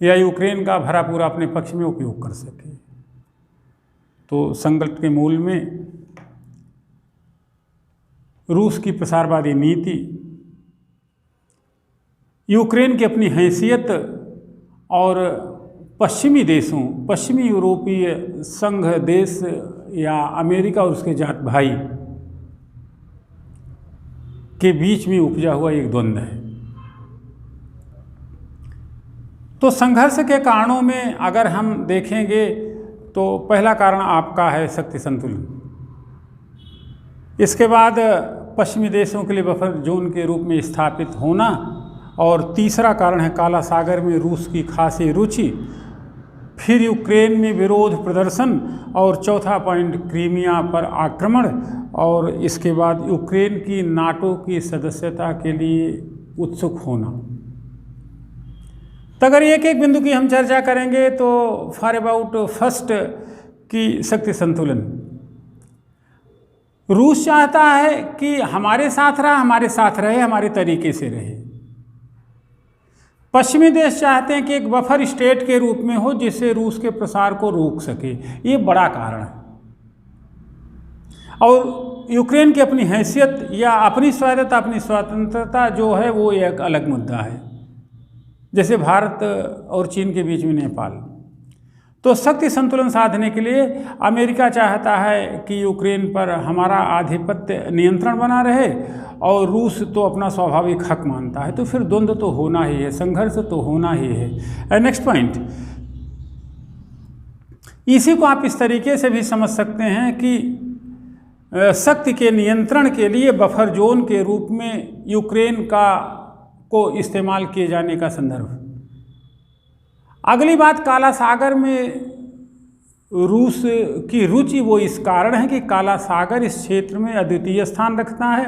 या यूक्रेन का भरा पूरा अपने पक्ष में उपयोग कर सके। तो संकल्प के मूल में रूस की प्रसारवादी नीति, यूक्रेन की अपनी हैसियत और पश्चिमी देशों, पश्चिमी यूरोपीय संघ देश या अमेरिका और उसके जाट भाई के बीच में उपजा हुआ एक द्वंद्व है। तो संघर्ष के कारणों में अगर हम देखेंगे तो पहला कारण आपका है शक्ति संतुलन। इसके बाद पश्चिमी देशों के लिए बफर जोन के रूप में स्थापित होना, और तीसरा कारण है काला सागर में रूस की खासी रुचि, फिर यूक्रेन में विरोध प्रदर्शन, और चौथा पॉइंट क्रीमिया पर आक्रमण, और इसके बाद यूक्रेन की नाटो की सदस्यता के लिए उत्सुक होना। तो अगर एक एक बिंदु की हम चर्चा करेंगे तो फॉर अबाउट फर्स्ट की शक्ति संतुलन, रूस चाहता है कि हमारे साथ रहे, हमारे तरीके से रहे। पश्चिमी देश चाहते हैं कि एक बफर स्टेट के रूप में हो जिससे रूस के प्रसार को रोक सके। ये बड़ा कारण है। और यूक्रेन की अपनी हैसियत या अपनी स्वायत्तता, अपनी स्वतंत्रता जो है वो एक अलग मुद्दा है, जैसे भारत और चीन के बीच में नेपाल। तो शक्ति संतुलन साधने के लिए अमेरिका चाहता है कि यूक्रेन पर हमारा आधिपत्य नियंत्रण बना रहे, और रूस तो अपना स्वाभाविक हक मानता है। तो फिर द्वंद्व तो होना ही है, संघर्ष तो होना ही है। नेक्स्ट पॉइंट, इसी को आप इस तरीके से भी समझ सकते हैं कि शक्ति के नियंत्रण के लिए बफर जोन के रूप में यूक्रेन को इस्तेमाल किए जाने का संदर्भ। अगली बात, काला सागर में रूस की रुचि वो इस कारण है कि काला सागर इस क्षेत्र में अद्वितीय स्थान रखता है।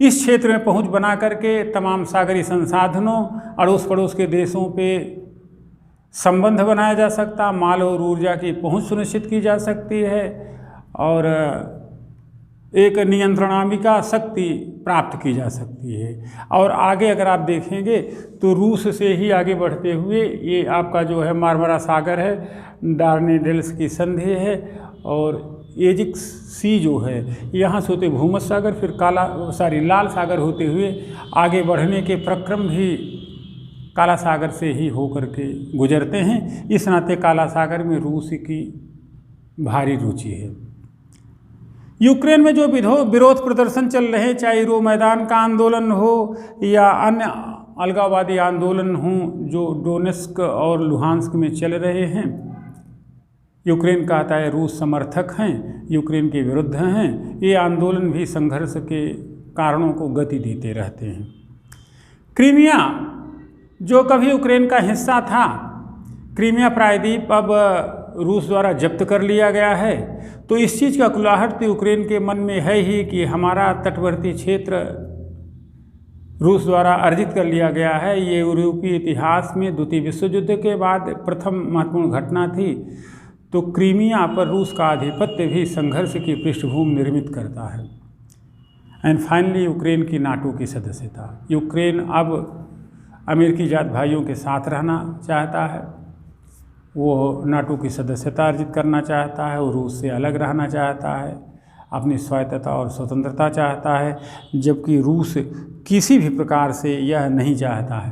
इस क्षेत्र में पहुंच बना करके तमाम सागरी संसाधनों, अड़ोस पड़ोस के देशों पे संबंध बनाया जा सकता, माल और ऊर्जा की पहुंच सुनिश्चित की जा सकती है, और एक नियंत्रणात्मक शक्ति प्राप्त की जा सकती है। और आगे अगर आप देखेंगे तो रूस से ही आगे बढ़ते हुए ये आपका जो है मार्मरा सागर है, डार्डेनेल्स की संधि है, और एजिक सी जो है यहाँ से होते भूमध्य सागर, फिर लाल सागर होते हुए आगे बढ़ने के प्रक्रम भी काला सागर से ही होकर के गुजरते हैं। इस नाते काला सागर में रूस की भारी रुचि है। यूक्रेन में जो विरोध प्रदर्शन चल रहे हैं, चाहे वो मैदान का आंदोलन हो या अन्य अलगाववादी आंदोलन हों जो डोनेस्क और लुहांस्क में चल रहे हैं, यूक्रेन कहता है रूस समर्थक हैं, यूक्रेन के विरुद्ध हैं। ये आंदोलन भी संघर्ष के कारणों को गति देते रहते हैं। क्रीमिया जो कभी यूक्रेन का हिस्सा था, क्रीमिया प्रायद्वीप अब रूस द्वारा जब्त कर लिया गया है। तो इस चीज़ का कुलाहट तो यूक्रेन के मन में है ही कि हमारा तटवर्ती क्षेत्र रूस द्वारा अर्जित कर लिया गया है। ये यूरोपीय इतिहास में द्वितीय विश्व युद्ध के बाद प्रथम महत्वपूर्ण घटना थी। तो क्रीमिया पर रूस का आधिपत्य भी संघर्ष की पृष्ठभूमि निर्मित करता है। एंड फाइनली यूक्रेन की नाटो की सदस्यता। यूक्रेन अब अमेरिकी जात भाइयों के साथ रहना चाहता है, वो नाटो की सदस्यता अर्जित करना चाहता है, और रूस से अलग रहना चाहता है, अपनी स्वायत्तता और स्वतंत्रता चाहता है। जबकि रूस किसी भी प्रकार से यह नहीं चाहता है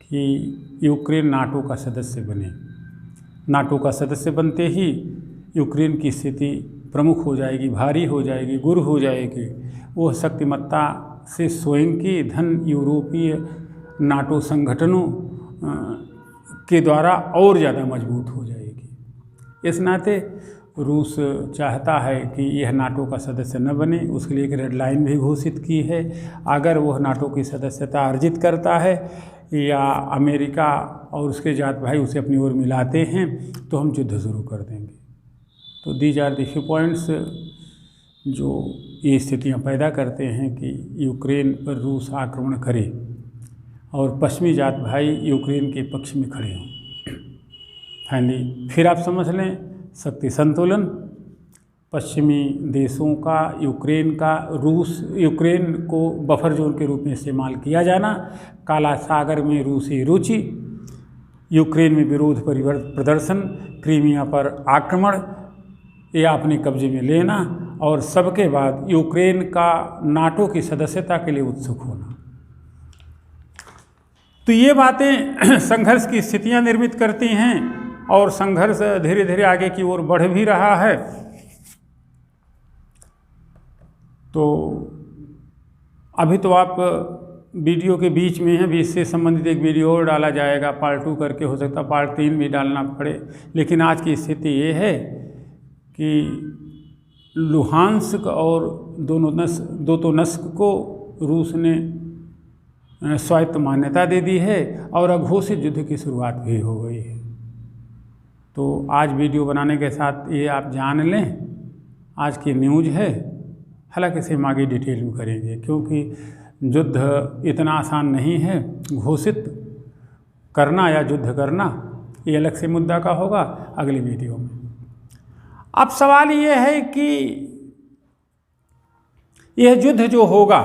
कि यूक्रेन नाटो का सदस्य बने। नाटो का सदस्य बनते ही यूक्रेन की स्थिति प्रमुख हो जाएगी, भारी हो जाएगी, गुरु हो जाएगी। वो शक्तिमत्ता से स्वयं की धन यूरोपीय नाटो संगठनों के द्वारा और ज़्यादा मजबूत हो जाएगी। इस नाते रूस चाहता है कि यह नाटो का सदस्य न बने, उसके लिए एक रेड लाइन भी घोषित की है। अगर वह नाटो की सदस्यता अर्जित करता है या अमेरिका और उसके जात भाई उसे अपनी ओर मिलाते हैं तो हम युद्ध शुरू कर देंगे। तो these are the few points जो ये स्थितियाँ पैदा करते हैं कि यूक्रेन पर रूस आक्रमण करे और पश्चिमी जात भाई यूक्रेन के पक्ष में खड़े हों। फाइनली फिर आप समझ लें, शक्ति संतुलन पश्चिमी देशों का यूक्रेन को बफर जोन के रूप में इस्तेमाल किया जाना, काला सागर में रूसी रुचि, यूक्रेन में विरोध प्रदर्शन, क्रीमिया पर आक्रमण या अपने कब्जे में लेना और सबके बाद यूक्रेन का नाटो की सदस्यता के लिए उत्सुक होना। तो ये बातें संघर्ष की स्थितियां निर्मित करती हैं और संघर्ष धीरे धीरे आगे की ओर बढ़ भी रहा है। तो अभी तो आप वीडियो के बीच में हैं, अभी इससे संबंधित एक वीडियो और डाला जाएगा, पार्ट 2 करके, हो सकता पार्ट 3 भी डालना पड़े। लेकिन आज की स्थिति ये है कि लुहांस्क और दोनेत्स्क को रूस ने स्वायत्त मान्यता दे दी है और अघोषित युद्ध की शुरुआत भी हो गई है। तो आज वीडियो बनाने के साथ ये आप जान लें, आज की न्यूज़ है। हालांकि इसे हम आगे डिटेल में करेंगे क्योंकि युद्ध इतना आसान नहीं है। घोषित करना या युद्ध करना ये अलग से मुद्दा का होगा अगली वीडियो में। अब सवाल ये है कि यह युद्ध जो होगा,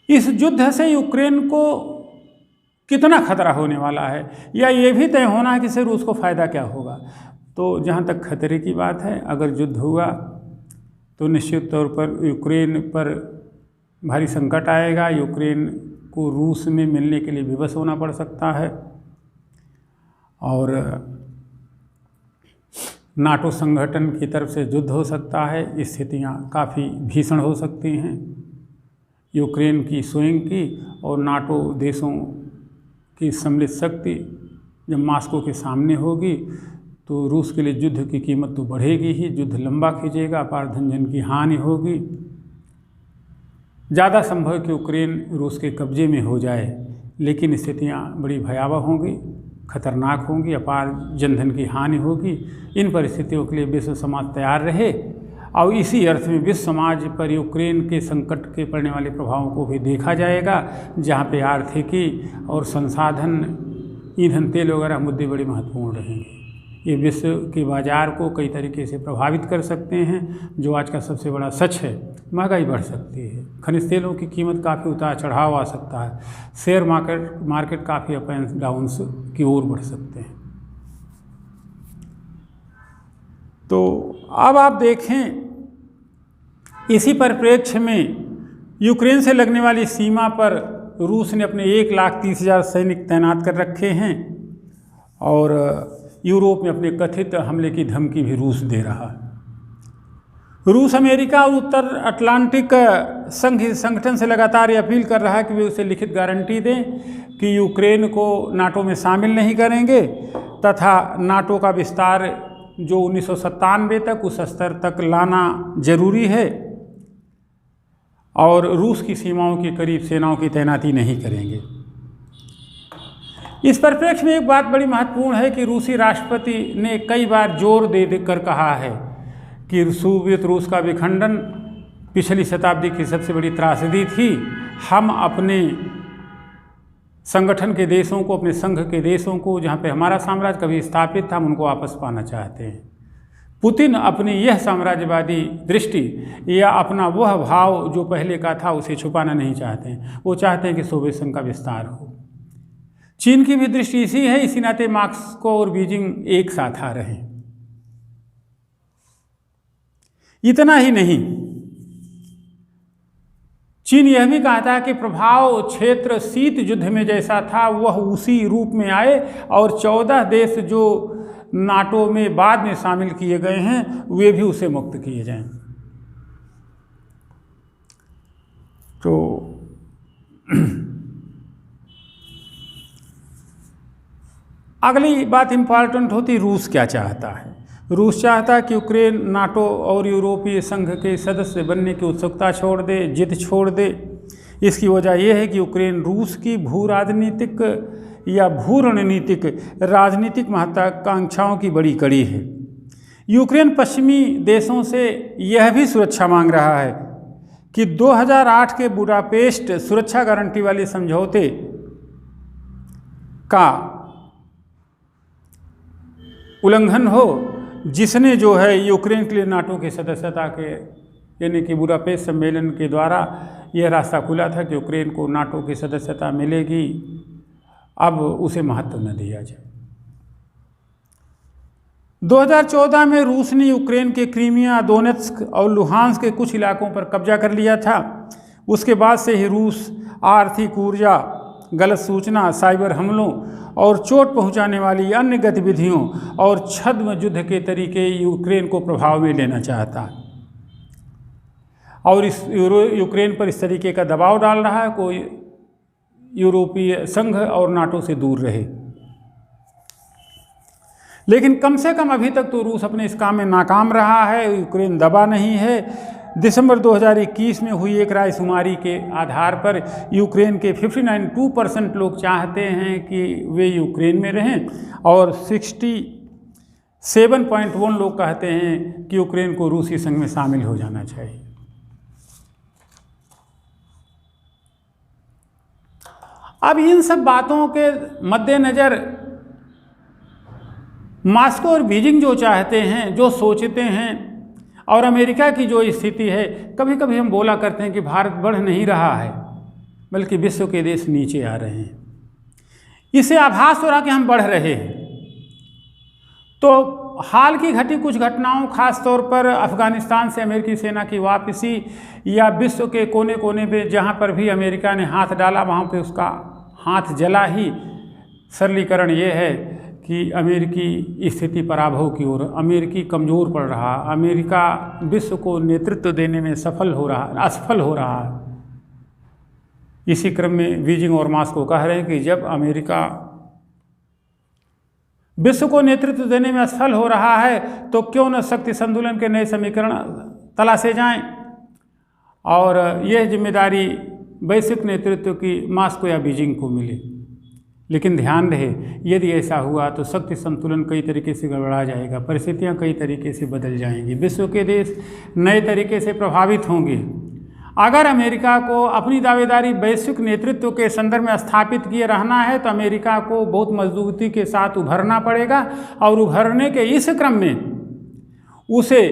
इस युद्ध से यूक्रेन को कितना खतरा होने वाला है या ये भी तय होना है कि इससे रूस को फ़ायदा क्या होगा। तो जहाँ तक खतरे की बात है, अगर युद्ध हुआ तो निश्चित तौर पर यूक्रेन पर भारी संकट आएगा। यूक्रेन को रूस में मिलने के लिए विवश होना पड़ सकता है और नाटो संगठन की तरफ से युद्ध हो सकता है। स्थितियाँ काफ़ी भीषण हो सकती हैं। यूक्रेन की स्वयं की और नाटो देशों की सम्मिलित शक्ति जब मास्को के सामने होगी तो रूस के लिए युद्ध की कीमत तो बढ़ेगी ही, युद्ध लंबा खींचेगा, अपार धन जन की हानि होगी। ज़्यादा संभव कि यूक्रेन रूस के कब्जे में हो जाए, लेकिन स्थितियाँ बड़ी भयावह होंगी, खतरनाक होंगी, अपार जनधन की हानि होगी। इन परिस्थितियों के लिए विश्व समाज तैयार रहे और इसी अर्थ में विश्व समाज पर यूक्रेन के संकट के पड़ने वाले प्रभावों को भी देखा जाएगा, जहाँ पे आर्थिकी और संसाधन, ईंधन तेल वगैरह मुद्दे बड़े महत्वपूर्ण रहेंगे। ये विश्व के बाज़ार को कई तरीके से प्रभावित कर सकते हैं। जो आज का सबसे बड़ा सच है, महंगाई बढ़ सकती है, खनिज तेलों की कीमत काफ़ी उतार चढ़ाव आ सकता है, शेयर मार्केट काफ़ी अप एंड डाउन्स की ओर बढ़ सकते हैं। तो अब आप देखें, इसी परिप्रेक्ष्य में यूक्रेन से लगने वाली सीमा पर रूस ने अपने 1,30,000 सैनिक तैनात कर रखे हैं और यूरोप में अपने कथित हमले की धमकी भी रूस दे रहा है। रूस अमेरिका और उत्तर अटलांटिक संगठन से लगातार ये अपील कर रहा है कि वे उसे लिखित गारंटी दें कि यूक्रेन को नाटो में शामिल नहीं करेंगे तथा नाटो का विस्तार जो 1997 तक उस स्तर तक लाना जरूरी है और रूस की सीमाओं के करीब सेनाओं की तैनाती नहीं करेंगे। इस परिप्रेक्ष्य में एक बात बड़ी महत्वपूर्ण है कि रूसी राष्ट्रपति ने कई बार जोर दे कर कहा है कि सोवियत रूस का विखंडन पिछली शताब्दी की सबसे बड़ी त्रासदी थी। हम अपने संगठन के देशों को, अपने संघ के देशों को, जहाँ पे हमारा साम्राज्य कभी स्थापित था, हम उनको वापस पाना चाहते हैं। पुतिन अपनी यह साम्राज्यवादी दृष्टि या अपना वह भाव जो पहले का था उसे छुपाना नहीं चाहते हैं। वो चाहते हैं कि सोवियत संघ का विस्तार हो। चीन की भी दृष्टि इसी है, इसी नाते मॉस्को और बीजिंग एक साथ आ रहे हैं। इतना ही नहीं, चीन यह भी कहता है कि प्रभाव क्षेत्र शीत युद्ध में जैसा था वह उसी रूप में आए और 14 देश जो नाटो में बाद में शामिल किए गए हैं वे भी उसे मुक्त किए जाएं। तो अगली बात इम्पॉर्टेंट होती, रूस क्या चाहता है। रूस चाहता है कि यूक्रेन नाटो और यूरोपीय संघ के सदस्य बनने की उत्सुकता छोड़ दे, जिद छोड़ दे। इसकी वजह यह है कि यूक्रेन रूस की भू राजनीतिक या भू रणनीतिक राजनीतिक महत्वाकांक्षाओं की बड़ी कड़ी है। यूक्रेन पश्चिमी देशों से यह भी सुरक्षा मांग रहा है कि 2008 के बुडापेस्ट सुरक्षा गारंटी वाले समझौते का उल्लंघन हो, जिसने जो है यूक्रेन के लिए नाटो की सदस्यता के यानी कि बुडापेस्ट सम्मेलन के द्वारा यह रास्ता खुला था कि यूक्रेन को नाटो की सदस्यता मिलेगी, अब उसे महत्व न दिया जाए। 2014 में रूस ने यूक्रेन के क्रीमिया, दोनेत्स्क और लुहांस्क के कुछ इलाकों पर कब्जा कर लिया था। उसके बाद से ही रूस आर्थिक, ऊर्जा, गलत सूचना, साइबर हमलों और चोट पहुंचाने वाली अन्य गतिविधियों और छद्म युद्ध के तरीके यूक्रेन को प्रभाव में लेना चाहता है और इस यूक्रेन पर इस तरीके का दबाव डाल रहा है कोई यूरोपीय संघ और नाटो से दूर रहे। लेकिन कम से कम अभी तक तो रूस अपने इस काम में नाकाम रहा है, यूक्रेन दबा नहीं है। दिसंबर 2021 में हुई एक रायशुमारी के आधार पर यूक्रेन के 59% लोग चाहते हैं कि वे यूक्रेन में रहें और 67.1 लोग कहते हैं कि यूक्रेन को रूसी संघ में शामिल हो जाना चाहिए। अब इन सब बातों के मद्देनज़र मॉस्को और बीजिंग जो चाहते हैं, जो सोचते हैं, और अमेरिका की जो स्थिति है, कभी कभी हम बोला करते हैं कि भारत बढ़ नहीं रहा है बल्कि विश्व के देश नीचे आ रहे हैं। इससे आभास हो रहा कि हम बढ़ रहे हैं। तो हाल की घटी कुछ घटनाओं, खास तौर पर अफगानिस्तान से अमेरिकी सेना की वापसी या विश्व के कोने कोने पे जहाँ पर भी अमेरिका ने हाथ डाला वहाँ पे उसका हाथ जला ही सरलीकरण ये है कि अमेरिकी स्थिति पराभव की ओर, अमेरिकी कमज़ोर पड़ रहा, अमेरिका विश्व को नेतृत्व देने में असफल हो रहा है। इसी क्रम में बीजिंग और मॉस्को कह रहे हैं कि जब अमेरिका विश्व को नेतृत्व देने में असफल हो रहा है तो क्यों न शक्ति संतुलन के नए समीकरण तलाशे जाएं और यह जिम्मेदारी वैश्विक नेतृत्व की मॉस्को या बीजिंग को मिले। लेकिन ध्यान रहे, यदि ऐसा हुआ तो शक्ति संतुलन कई तरीके से गड़बड़ा जाएगा, परिस्थितियां कई तरीके से बदल जाएंगी, विश्व के देश नए तरीके से प्रभावित होंगे। अगर अमेरिका को अपनी दावेदारी वैश्विक नेतृत्व के संदर्भ में स्थापित किए रहना है तो अमेरिका को बहुत मजबूती के साथ उभरना पड़ेगा और उभरने के इस क्रम में उसे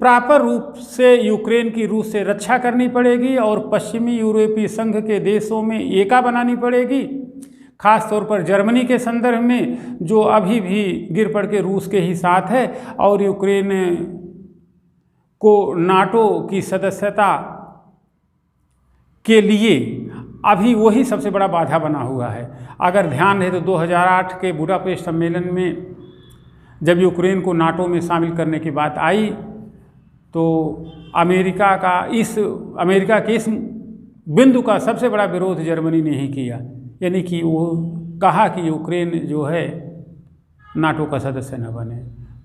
प्रॉपर रूप से यूक्रेन की रूस से रक्षा करनी पड़ेगी और पश्चिमी यूरोपीय संघ के देशों में एका बनानी पड़ेगी। खास तौर पर जर्मनी के संदर्भ में जो अभी भी गिर पड़ के रूस के ही साथ है और यूक्रेन को नाटो की सदस्यता के लिए अभी वही सबसे बड़ा बाधा बना हुआ है। अगर ध्यान है तो 2008 के बुडापेस्ट सम्मेलन में जब यूक्रेन को नाटो में शामिल करने की बात आई तो अमेरिका के इस बिंदु का सबसे बड़ा विरोध जर्मनी ने ही किया, यानी कि वो कहा कि यूक्रेन जो है नाटो का सदस्य न बने।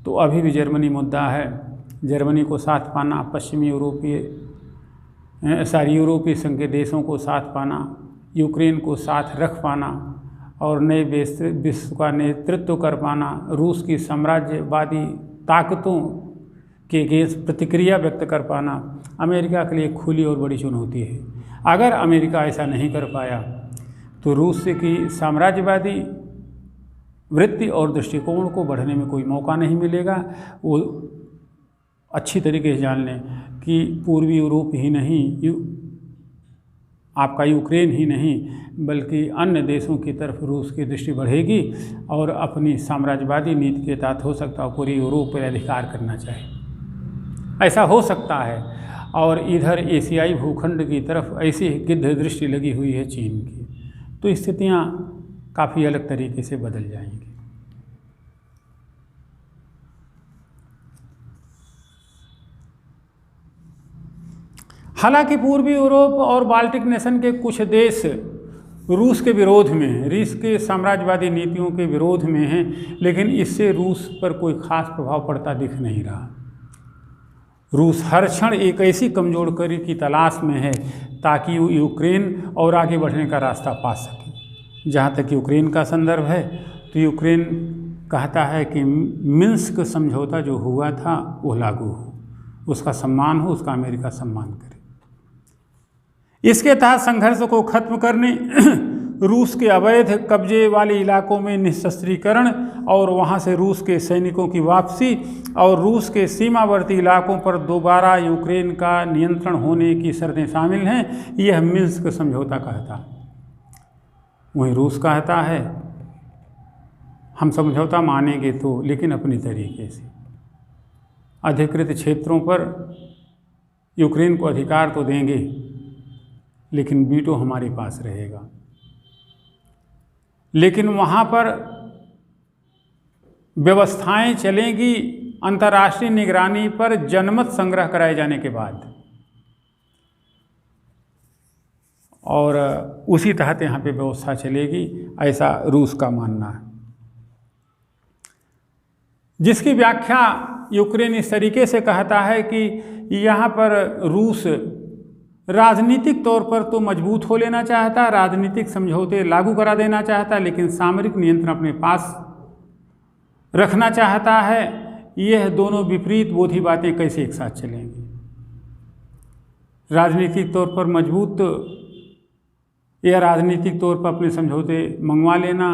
तो अभी भी जर्मनी मुद्दा है, जर्मनी को साथ पाना, पश्चिमी यूरोपीय संघ के देशों को साथ पाना, यूक्रेन को साथ रख पाना और नए विश्व का नेतृत्व कर पाना, रूस की साम्राज्यवादी ताकतों के अगेंस्ट प्रतिक्रिया व्यक्त कर पाना अमेरिका के लिए खुली और बड़ी चुनौती है। अगर अमेरिका ऐसा नहीं कर पाया तो रूस की साम्राज्यवादी वृत्ति और दृष्टिकोण को बढ़ने में कोई मौका नहीं मिलेगा। वो अच्छी तरीके से जान लें कि पूर्वी यूरोप ही नहीं, आपका यूक्रेन ही नहीं बल्कि अन्य देशों की तरफ रूस की दृष्टि बढ़ेगी और अपनी साम्राज्यवादी नीति के तहत हो सकता है पूरी यूरोप पर अधिकार करना चाहे, ऐसा हो सकता है। और इधर एशियाई भूखंड की तरफ ऐसी गिद्ध दृष्टि लगी हुई है चीन की, तो स्थितियाँ काफ़ी अलग तरीके से बदल जाएंगी। हालांकि पूर्वी यूरोप और बाल्टिक नेशन के कुछ देश रूस के विरोध में हैं, रूस के साम्राज्यवादी नीतियों के विरोध में हैं, लेकिन इससे रूस पर कोई खास प्रभाव पड़ता दिख नहीं रहा। रूस हर क्षण एक ऐसी कमजोर कड़ी की तलाश में है ताकि वो यूक्रेन और आगे बढ़ने का रास्ता पा सके। जहाँ तक यूक्रेन का संदर्भ है तो यूक्रेन कहता है कि मिन्स्क समझौता जो हुआ था वो लागू हो, उसका सम्मान हो, उसका अमेरिका सम्मान करे। इसके तहत संघर्ष को खत्म करने, रूस के अवैध कब्जे वाले इलाकों में निशस्त्रीकरण और वहां से रूस के सैनिकों की वापसी और रूस के सीमावर्ती इलाकों पर दोबारा यूक्रेन का नियंत्रण होने की शर्तें शामिल हैं, यह मिन्स्क समझौता कहता है। वहीं रूस कहता है हम समझौता मानेंगे तो, लेकिन अपने तरीके से। अधिकृत क्षेत्रों पर यूक्रेन को अधिकार तो देंगे, लेकिन वीटो हमारे पास रहेगा। लेकिन वहाँ पर व्यवस्थाएं चलेंगी अंतर्राष्ट्रीय निगरानी पर जनमत संग्रह कराए जाने के बाद, और उसी तहत यहाँ पे व्यवस्था चलेगी, ऐसा रूस का मानना है। जिसकी व्याख्या यूक्रेन इस तरीके से कहता है कि यहाँ पर रूस राजनीतिक तौर पर तो मजबूत हो लेना चाहता, राजनीतिक समझौते लागू करा देना चाहता, लेकिन सामरिक नियंत्रण अपने पास रखना चाहता है। यह दोनों विपरीत बोधी बातें कैसे एक साथ चलेंगी? राजनीतिक तौर पर मजबूत या राजनीतिक तौर पर अपने समझौते मंगवा लेना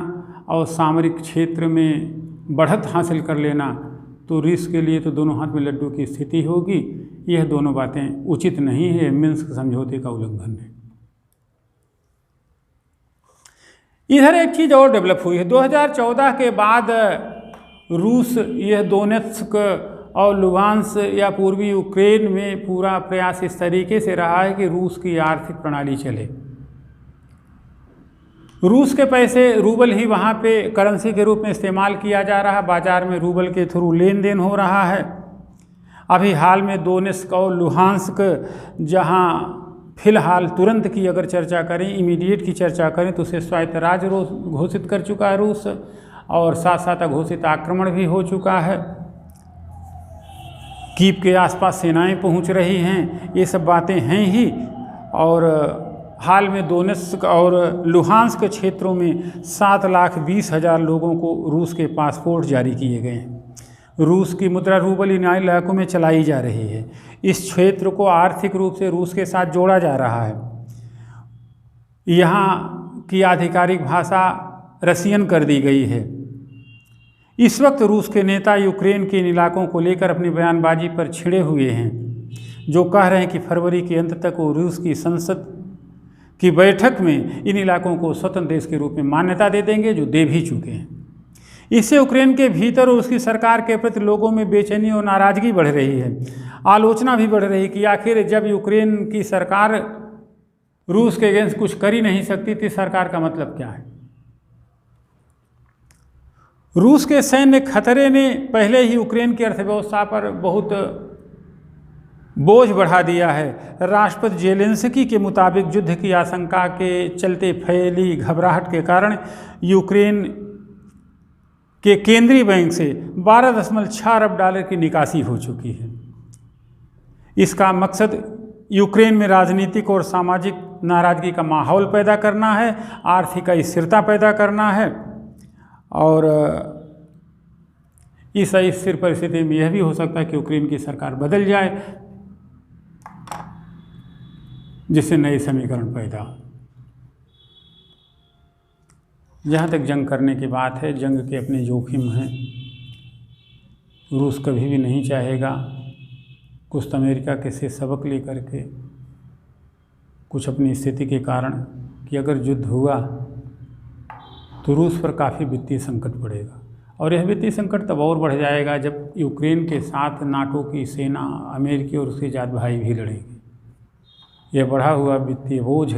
और सामरिक क्षेत्र में बढ़त हासिल कर लेना, तो रूस के लिए तो दोनों हाथ में लड्डू की स्थिति होगी। यह दोनों बातें उचित नहीं है, मिन्स्क समझौते का उल्लंघन है। इधर एक चीज़ और डेवलप हुई है। 2014 के बाद रूस यह दोनेत्स्क और लुहांस्क या पूर्वी यूक्रेन में पूरा प्रयास इस तरीके से रहा है कि रूस की आर्थिक प्रणाली चले। रूस के पैसे रूबल ही वहाँ पे करेंसी के रूप में इस्तेमाल किया जा रहा, बाज़ार में रूबल के थ्रू लेन देन हो रहा है। अभी हाल में दोनेत्स्क और लुहांस्क, जहाँ फिलहाल तुरंत की अगर चर्चा करें, इमीडिएट की चर्चा करें, तो उसे स्वायत्त राज्य घोषित कर चुका है रूस, और साथ साथ घोषित आक्रमण भी हो चुका है। कीव के आसपास सेनाएं पहुंच रही हैं, ये सब बातें हैं ही। और हाल में दोनेत्स्क और लुहांस्क क्षेत्रों में 7,20,000 लोगों को रूस के पासपोर्ट जारी किए गए हैं। रूस की मुद्रा रूबल इन इलाकों में चलाई जा रही है। इस क्षेत्र को आर्थिक रूप से रूस के साथ जोड़ा जा रहा है। यहाँ की आधिकारिक भाषा रसियन कर दी गई है। इस वक्त रूस के नेता यूक्रेन के इन इलाकों को लेकर अपनी बयानबाजी पर छिड़े हुए हैं, जो कह रहे हैं कि फरवरी के अंत तक वो रूस की संसद की बैठक में इन इलाकों को स्वतंत्र देश के रूप में मान्यता दे देंगे, जो दे भी चुके हैं। इससे यूक्रेन के भीतर और उसकी सरकार के प्रति लोगों में बेचैनी और नाराजगी बढ़ रही है। आलोचना भी बढ़ रही है कि आखिर जब यूक्रेन की सरकार रूस के अगेंस्ट कुछ कर ही नहीं सकती थी, सरकार का मतलब क्या है? रूस के सैन्य खतरे ने पहले ही यूक्रेन की अर्थव्यवस्था पर बहुत बोझ बढ़ा दिया है। राष्ट्रपति जेलेंस्की के मुताबिक युद्ध की आशंका के चलते फैली घबराहट के कारण यूक्रेन के केंद्रीय बैंक से 12.6 अरब डॉलर की निकासी हो चुकी है। इसका मकसद यूक्रेन में राजनीतिक और सामाजिक नाराजगी का माहौल पैदा करना है, आर्थिक अस्थिरता पैदा करना है, और इस अस्थिर परिस्थिति में यह भी हो सकता है कि यूक्रेन की सरकार बदल जाए, जिससे नए समीकरण पैदा हो। जहाँ तक जंग करने की बात है, जंग के अपने जोखिम हैं। रूस कभी भी नहीं चाहेगा कुछ अमेरिका के से सबक लेकर के, कुछ अपनी स्थिति के कारण, कि अगर युद्ध हुआ तो रूस पर काफ़ी वित्तीय संकट पड़ेगा, और यह वित्तीय संकट तब और बढ़ जाएगा जब यूक्रेन के साथ नाटो की सेना, अमेरिकी और उसके जात भाई भी लड़ेंगे। यह बढ़ा हुआ वित्तीय बोझ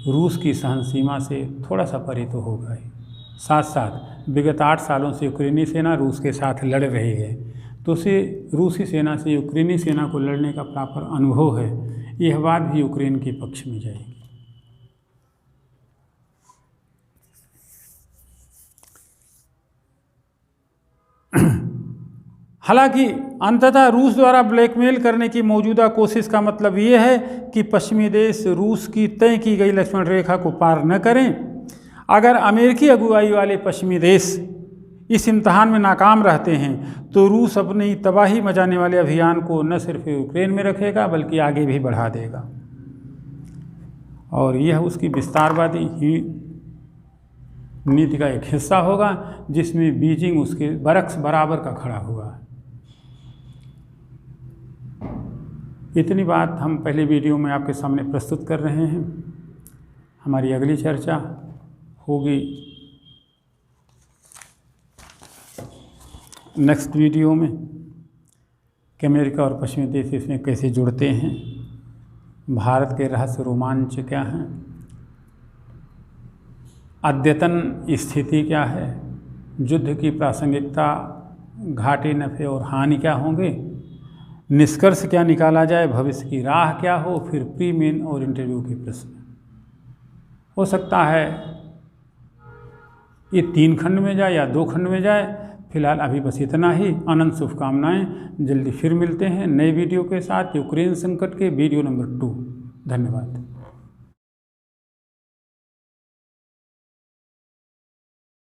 रूस की सहन सीमा से थोड़ा सा परे तो होगा ही। साथ साथ विगत 8 सालों से यूक्रेनी सेना रूस के साथ लड़ रही है, तो उसे रूसी सेना से यूक्रेनी सेना को लड़ने का प्रॉपर अनुभव है, यह बात भी यूक्रेन के पक्ष में जाएगी। हालांकि अंततः रूस द्वारा ब्लैकमेल करने की मौजूदा कोशिश का मतलब ये है कि पश्चिमी देश रूस की तय की गई लक्ष्मण रेखा को पार न करें। अगर अमेरिकी अगुवाई वाले पश्चिमी देश इस इम्तहान में नाकाम रहते हैं तो रूस अपनी तबाही मचाने वाले अभियान को न सिर्फ यूक्रेन में रखेगा बल्कि आगे भी बढ़ा देगा, और यह उसकी विस्तारवादी नीति का एक हिस्सा होगा जिसमें बीजिंग उसके बरक्स बराबर का खड़ा हुआ है। इतनी बात हम पहले वीडियो में आपके सामने प्रस्तुत कर रहे हैं। हमारी अगली चर्चा होगी नेक्स्ट वीडियो में कि अमेरिका और पश्चिमी देश इसमें कैसे जुड़ते हैं, भारत के रहस्य रोमांच क्या हैं, अद्यतन स्थिति क्या है, युद्ध की प्रासंगिकता, घाटे नफ़े और हानि क्या होंगे, निष्कर्ष क्या निकाला जाए, भविष्य की राह क्या हो, फिर प्री मेन और इंटरव्यू के प्रश्न। हो सकता है ये 3 खंड में जाए या 2 खंड में जाए। फिलहाल अभी बस इतना ही। अनंत शुभकामनाएं। जल्दी फिर मिलते हैं नए वीडियो के साथ यूक्रेन संकट के वीडियो नंबर 2। धन्यवाद।